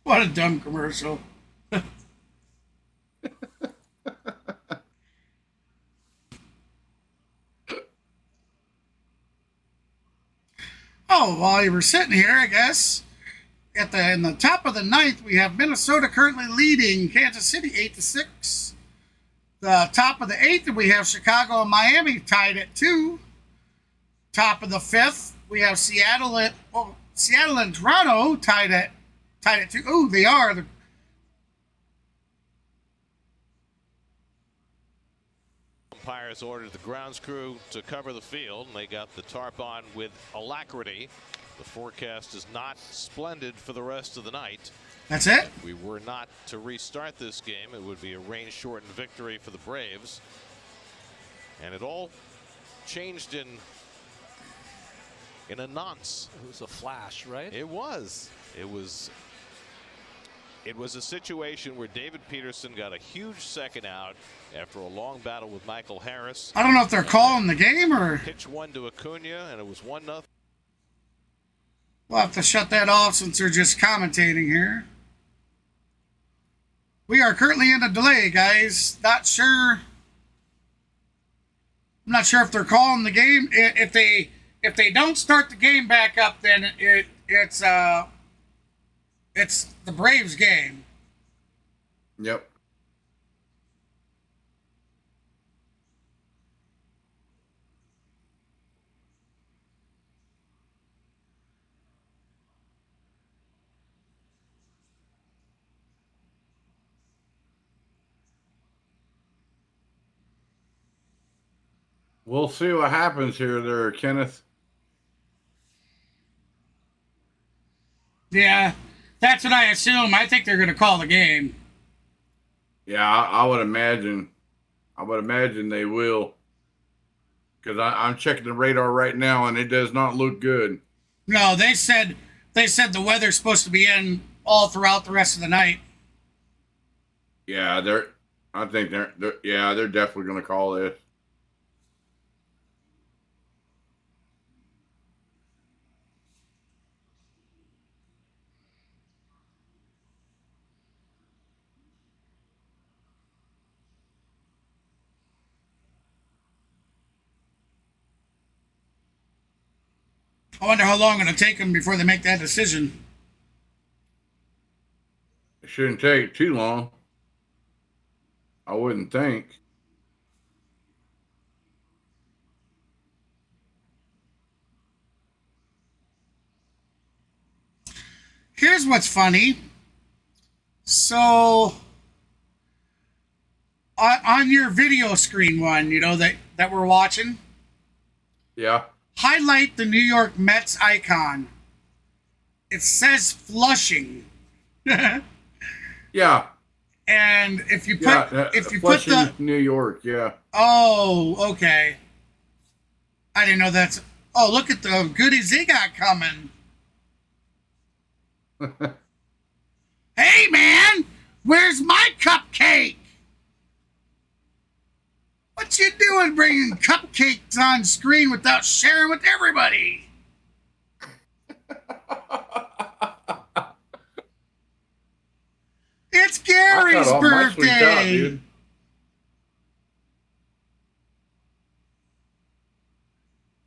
Speaker 1: What a dumb commercial. Oh, while you were sitting here, I guess, in the top of the ninth, we have Minnesota currently leading Kansas City 8-6. The top of the 8th, we have Chicago and Miami tied at 2. Top of the 5th, we have Seattle and Toronto tied at 2. Oh, they are.
Speaker 3: Umpires ordered the grounds crew to cover the field, and they got the tarp on with alacrity. The forecast is not splendid for the rest of the night.
Speaker 1: That's it?
Speaker 3: If we were not to restart this game, it would be a rain-shortened victory for the Braves. And it all changed in a nonce.
Speaker 2: It was a flash, right?
Speaker 3: It was. It was a situation where David Peterson got a huge second out after a long battle with Michael Harris.
Speaker 1: I don't know if they're calling the game or...
Speaker 3: Pitch one to Acuna, and it was 1-0.
Speaker 1: We'll have to shut that off since they're just commentating here. We are currently in a delay, guys. Not sure. I'm not sure if they're calling the game. If they don't start the game back up, then it's the Braves game.
Speaker 5: Yep. We'll see what happens here there, Kenneth.
Speaker 1: Yeah, that's what I assume. I think they're going to call the game.
Speaker 5: Yeah, I would imagine. I would imagine they will. Because I'm checking the radar right now, and it does not look good.
Speaker 1: No, they said the weather's supposed to be in all throughout the rest of the night.
Speaker 5: Yeah, I think they're definitely going to call this.
Speaker 1: I wonder how long it'll take them before they make that decision.
Speaker 5: It shouldn't take too long. I wouldn't think.
Speaker 1: Here's what's funny. So, on your video screen one, that we're watching,
Speaker 5: Yeah.
Speaker 1: highlight the New York Mets icon. It says Flushing.
Speaker 5: Yeah.
Speaker 1: And if you put
Speaker 5: Flushing, New York, yeah.
Speaker 1: Oh, okay. I didn't know that's. Oh, look at the goodies they got coming. Hey, man, where's my cupcake? What you doing bringing cupcakes on screen without sharing with everybody? It's Gary's birthday.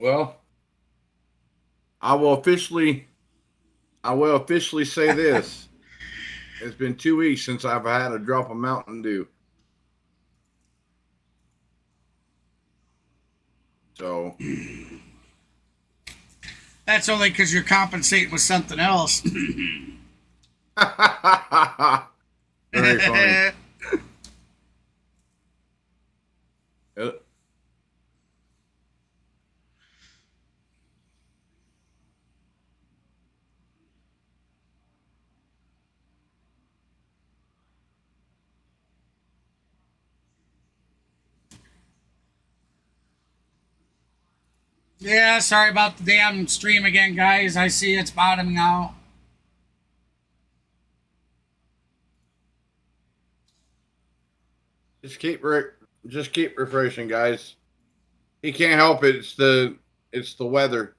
Speaker 5: Well, I will officially say this. It's been 2 weeks since I've had a drop of Mountain Dew. So
Speaker 1: that's only because you're compensating with something else.
Speaker 5: very funny.
Speaker 1: Yeah, sorry about the damn stream again, guys. I see it's bottoming out.
Speaker 5: Just keep refreshing, guys. He can't help it. It's the weather.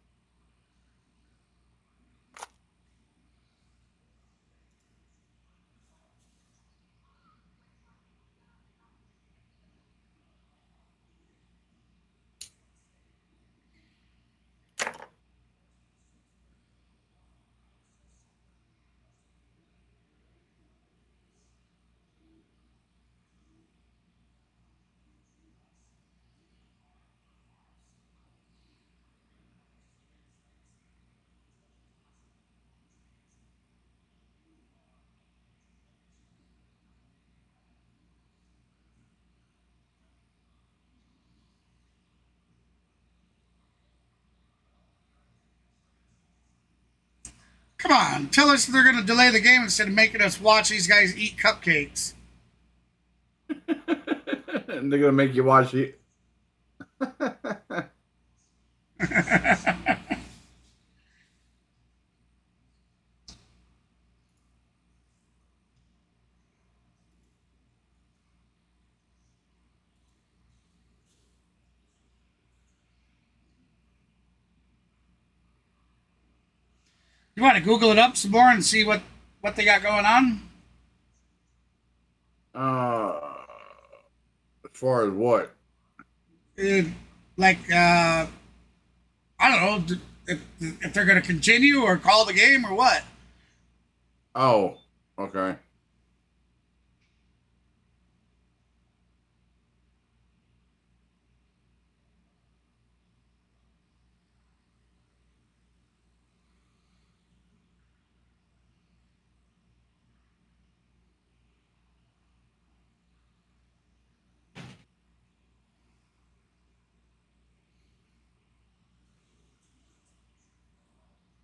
Speaker 1: Come on, tell us they're going to delay the game instead of making us watch these guys eat cupcakes.
Speaker 5: And they're gonna make you watch it.
Speaker 1: You want to Google it up some more and see what they got going on?
Speaker 5: As far as what?
Speaker 1: Like, I don't know if they're going to continue or call the game or what.
Speaker 5: Oh, okay.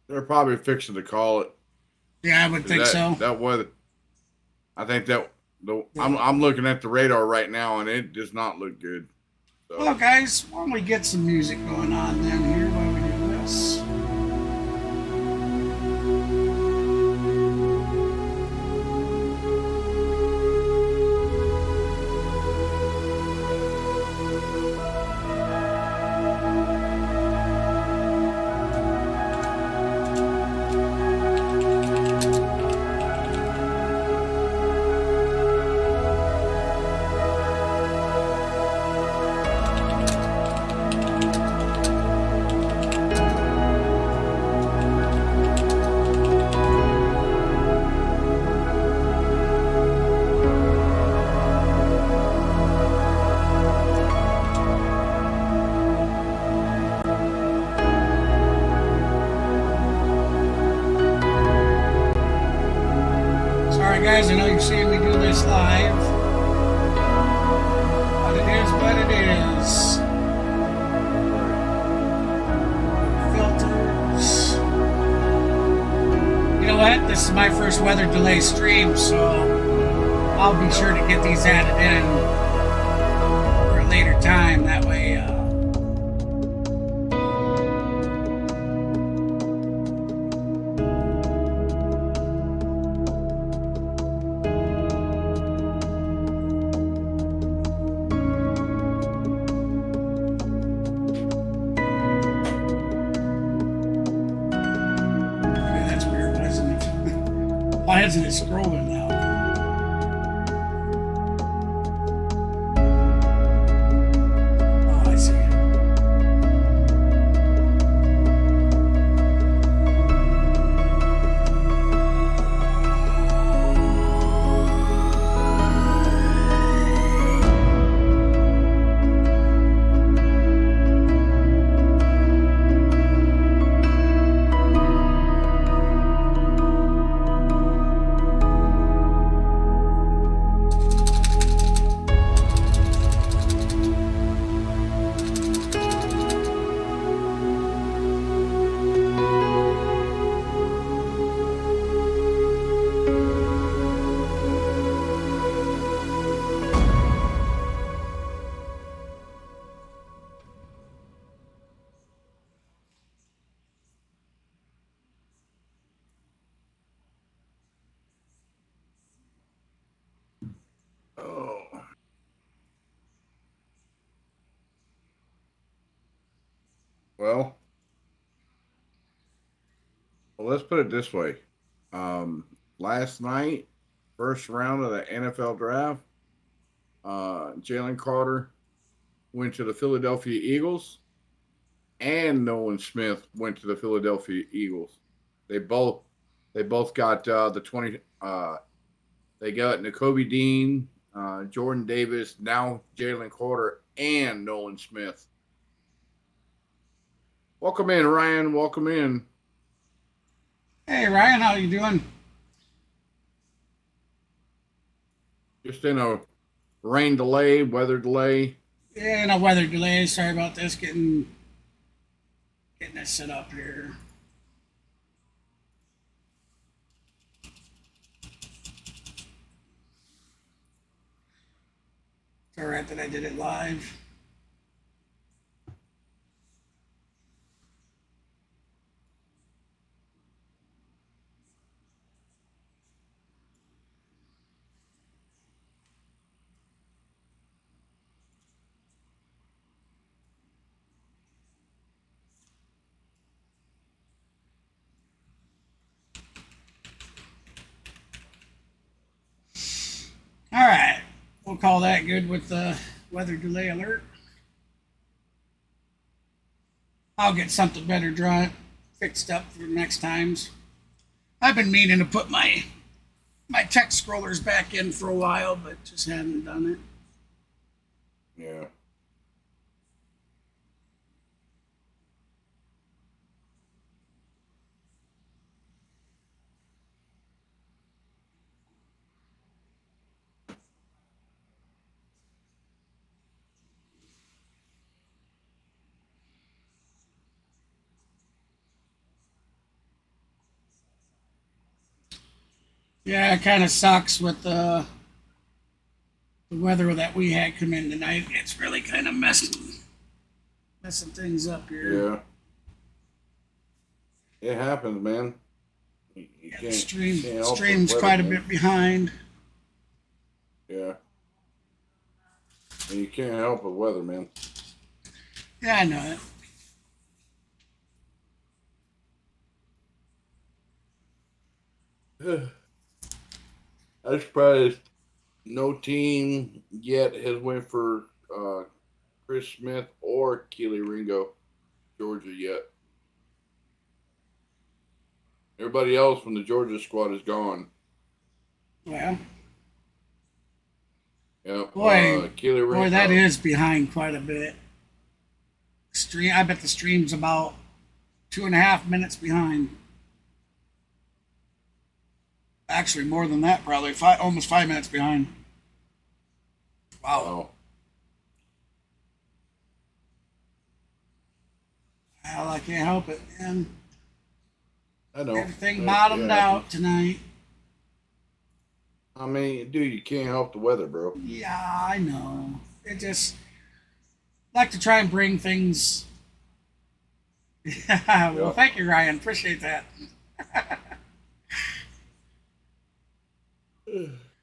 Speaker 5: They're probably fixing to call it.
Speaker 1: Yeah, I would think so.
Speaker 5: That weather. I think that I'm looking at the radar right now, and it does not look good. So.
Speaker 1: Well, guys, why don't we get some music going on then here while we do this? Guys, I know you're seeing me do this live, but it is what it is. Filters. You know what? This is my first weather delay stream, so I'll be sure to get these added in for a later time. That way, why isn't it scrolling now? Oh, I see.
Speaker 5: Well, let's put it this way. Last night, first round of the NFL draft, Jalen Carter went to the Philadelphia Eagles, and Nolan Smith went to the Philadelphia Eagles. They both got the 20. They got Nakobe Dean, Jordan Davis, now Jalen Carter, and Nolan Smith. Welcome in, Ryan. Welcome in.
Speaker 1: Hey, Ryan, how you doing?
Speaker 5: Just in a rain delay, weather delay.
Speaker 1: Yeah, no weather delay. Sorry about this. Getting it set up here. It's all right that I did it live. All right, we'll call that good with the weather delay alert. I'll get something better drawn, fixed up for next times. I've been meaning to put my text scrollers back in for a while, but just haven't done it.
Speaker 5: Yeah.
Speaker 1: Yeah, it kind of sucks with the weather that we had come in tonight. It's really kind of messing things up here.
Speaker 5: Yeah. It happens, man. You
Speaker 1: Yeah,
Speaker 5: can't,
Speaker 1: the
Speaker 5: can't help
Speaker 1: stream's
Speaker 5: the weather,
Speaker 1: quite a
Speaker 5: man.
Speaker 1: bit behind.
Speaker 5: Yeah. And you can't help with weather, man.
Speaker 1: Yeah, I know it.
Speaker 5: I'm surprised no team yet has went for Chris Smith or Keely Ringo, Georgia yet. Everybody else from the Georgia squad is gone.
Speaker 1: Well,
Speaker 5: Yeah.
Speaker 1: boy,
Speaker 5: Keely Ringo.
Speaker 1: boy, that is behind quite a bit. I bet the stream's about 2.5 minutes behind. Actually, more than that, probably almost 5 minutes behind. Wow.
Speaker 5: Wow.
Speaker 1: Well, I can't help it, man.
Speaker 5: I know.
Speaker 1: Everything bottomed out tonight.
Speaker 5: I mean, dude, you can't help the weather, bro.
Speaker 1: Yeah, I know. It just like to try and bring things. Yeah, well, thank you, Ryan. Appreciate that.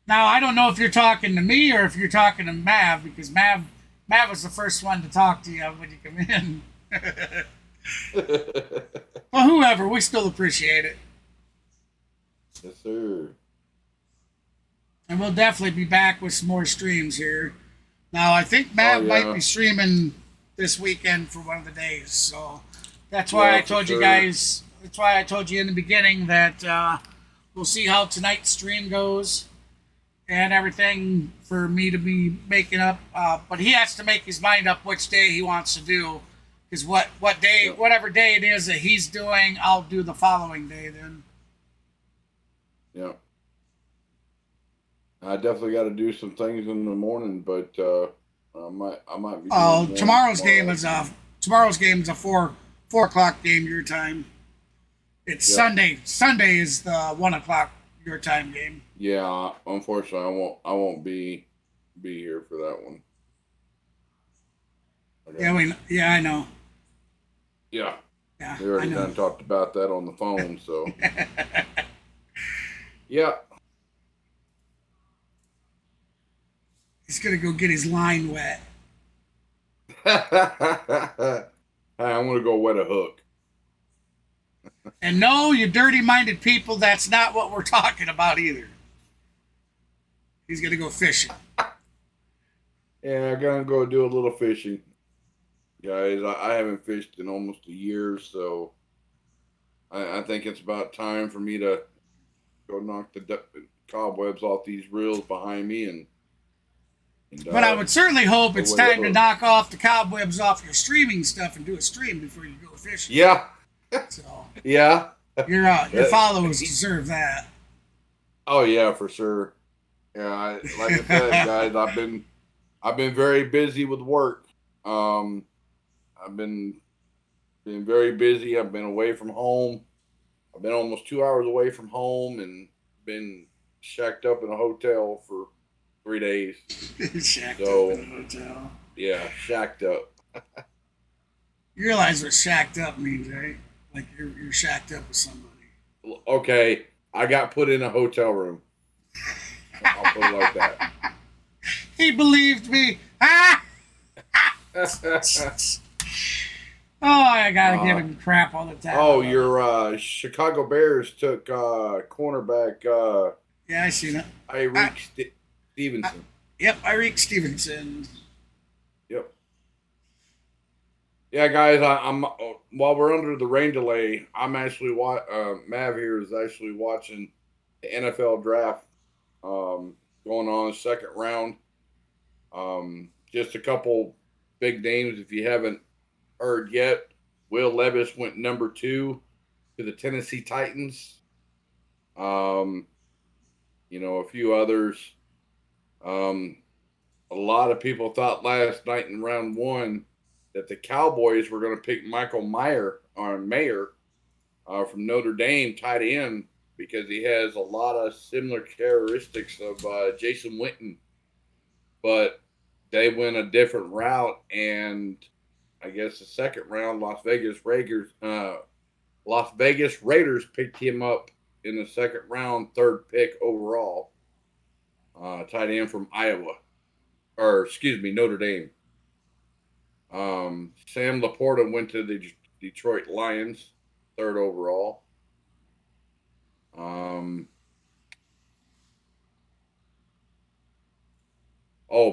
Speaker 1: Now, I don't know if you're talking to me or if you're talking to Mav, because Mav was the first one to talk to you when you come in. Well, whoever, we still appreciate it.
Speaker 5: Yes, sir.
Speaker 1: And we'll definitely be back with some more streams here. Now, I think Matt might be streaming this weekend for one of the days. So that's why I told you guys, that's why I told you in the beginning that we'll see how tonight's stream goes and everything for me to be making up. But he has to make his mind up which day he wants to do. Because whatever day it is that he's doing, I'll do the following day then.
Speaker 5: Yeah. I definitely got to do some things in the morning, but I might be.
Speaker 1: Tomorrow's game is a 4 o'clock game your time. It's Sunday. Sunday is the 1 o'clock your time game.
Speaker 5: Yeah, unfortunately, I won't be here for that one.
Speaker 1: Okay. Yeah, I know.
Speaker 5: Yeah.
Speaker 1: Yeah,
Speaker 5: We already done talked about that on the phone, so. Yeah.
Speaker 1: He's gonna go get his line wet.
Speaker 5: Hey, I'm gonna go wet a hook.
Speaker 1: And no, you dirty-minded people, that's not what we're talking about either. He's gonna go fishing.
Speaker 5: Yeah, I'm gonna go do a little fishing, guys. I haven't fished in almost a year, so I think it's about time for me to go knock the cobwebs off these reels behind me and
Speaker 1: but I would certainly hope it's time to knock off the cobwebs off your streaming stuff and do a stream before you go fishing.
Speaker 5: Yeah.
Speaker 1: So
Speaker 5: yeah.
Speaker 1: Your followers deserve that.
Speaker 5: Oh yeah, for sure. Yeah, like I said, guys, I've been very busy with work. I've been very busy. I've been away from home. I've been almost 2 hours away from home and been shacked up in a hotel for 3 days.
Speaker 1: Shacked
Speaker 5: So,
Speaker 1: up in a hotel.
Speaker 5: Yeah, shacked up.
Speaker 1: You realize what shacked up means, right? Like you're shacked up with somebody.
Speaker 5: Okay, I got put in a hotel room. I'll put it like that.
Speaker 1: He believed me. Ah! Oh, I gotta give him crap all the time.
Speaker 5: Oh, your Chicago Bears took cornerback.
Speaker 1: Yeah, I seen it.
Speaker 5: Tyreek Stevenson.
Speaker 1: Yep, Tyreek Stevenson.
Speaker 5: Yep. Yeah, guys, I'm while we're under the rain delay, I'm actually Mav here is actually watching the NFL draft going on second round. Just a couple big names if you haven't heard yet. Will Levis went number 2 to the Tennessee Titans. A few others. A lot of people thought last night in round 1 that the Cowboys were going to pick Michael Mayer from Notre Dame tight end because he has a lot of similar characteristics of Jason Witten. But they went a different route, and I guess the second round, Las Vegas Raiders picked him up in the second round, 3rd pick overall. Tight end from Notre Dame. Sam Laporta went to the Detroit Lions, 3rd overall.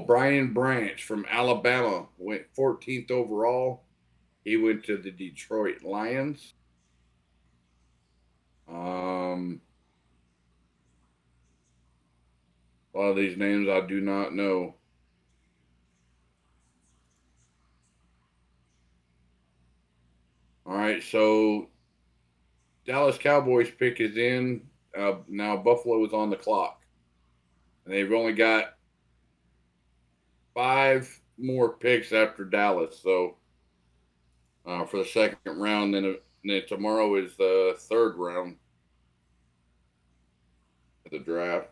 Speaker 5: Brian Branch from Alabama went 14th overall. He went to the Detroit Lions. A lot of these names I do not know. All right, so Dallas Cowboys pick is in. Now Buffalo is on the clock. And they've only got 5 more picks after Dallas. So for the second round, then tomorrow is the 3rd round of the draft.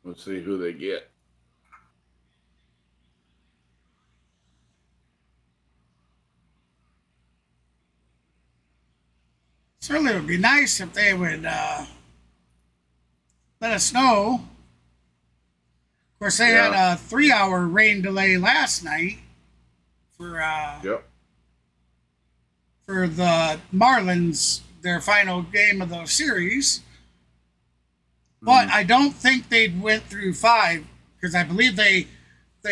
Speaker 5: Let's see who they get.
Speaker 1: Certainly would be nice if they would let us know. Of course, they had a 3-hour rain delay last night for for the Marlins, their final game of the series. But I don't think they went through 5 because I believe they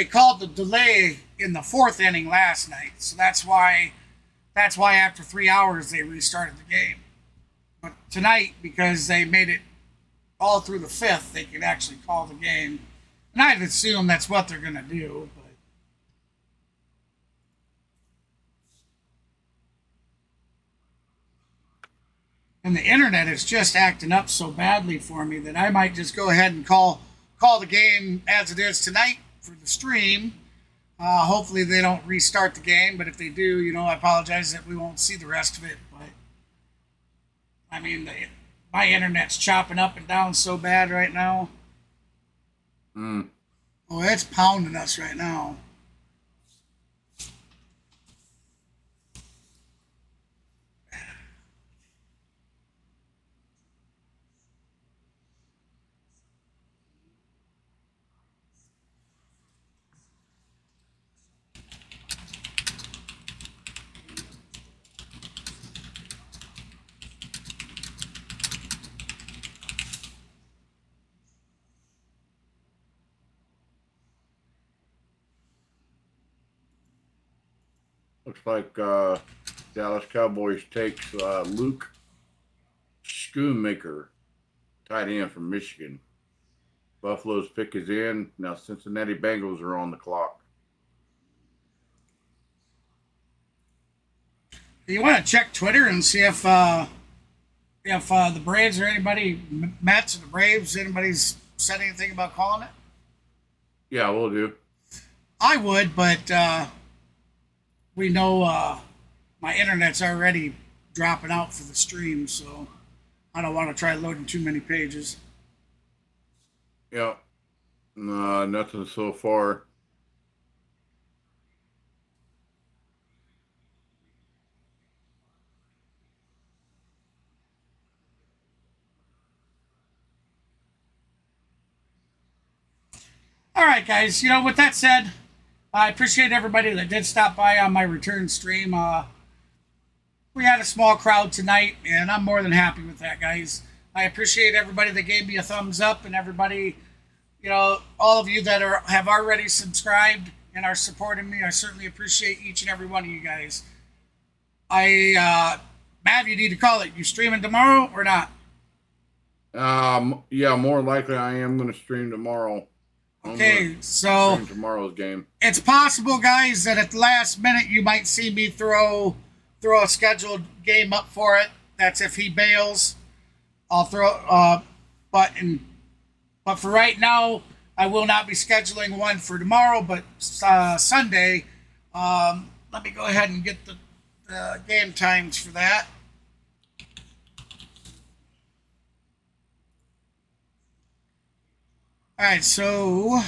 Speaker 1: called the delay in the 4th inning last night. So that's why after 3 hours they restarted the game. But tonight, because they made it all through the 5th, they could actually call the game. And I'd assume that's what they're going to do. But and the internet is just acting up so badly for me that I might just go ahead and call the game as it is tonight for the stream. Hopefully they don't restart the game, but if they do, I apologize that we won't see the rest of it. But I mean, my internet's chopping up and down so bad right now. Oh, it's pounding us right now.
Speaker 5: Looks like Dallas Cowboys takes Luke Schoonmaker, tight end from Michigan. Buffalo's pick is in. Now Cincinnati Bengals are on the clock.
Speaker 1: You want to check Twitter and see if the Braves or anybody, Mets or the Braves, anybody's said anything about calling it?
Speaker 5: Yeah, we'll do.
Speaker 1: I would, but we know my internet's already dropping out for the stream, so I don't want to try loading too many pages.
Speaker 5: Yeah. No, nothing so far.
Speaker 1: All right, guys. You know, with that said, I appreciate everybody that did stop by on my return stream. We had a small crowd tonight, and I'm more than happy with that, guys. I appreciate everybody that gave me a thumbs up, and everybody, you know, all of you that have already subscribed and are supporting me. I certainly appreciate each and every one of you guys. Mav, you need to call it. You streaming tomorrow or not?
Speaker 5: Yeah, more likely I am going to stream tomorrow.
Speaker 1: Okay, so
Speaker 5: stream tomorrow's game.
Speaker 1: It's possible, guys, that at the last minute you might see me throw a scheduled game up for it. That's if he bails. I'll throw but for right now, I will not be scheduling one for tomorrow, but Sunday. Let me go ahead and get the game times for that. All right, so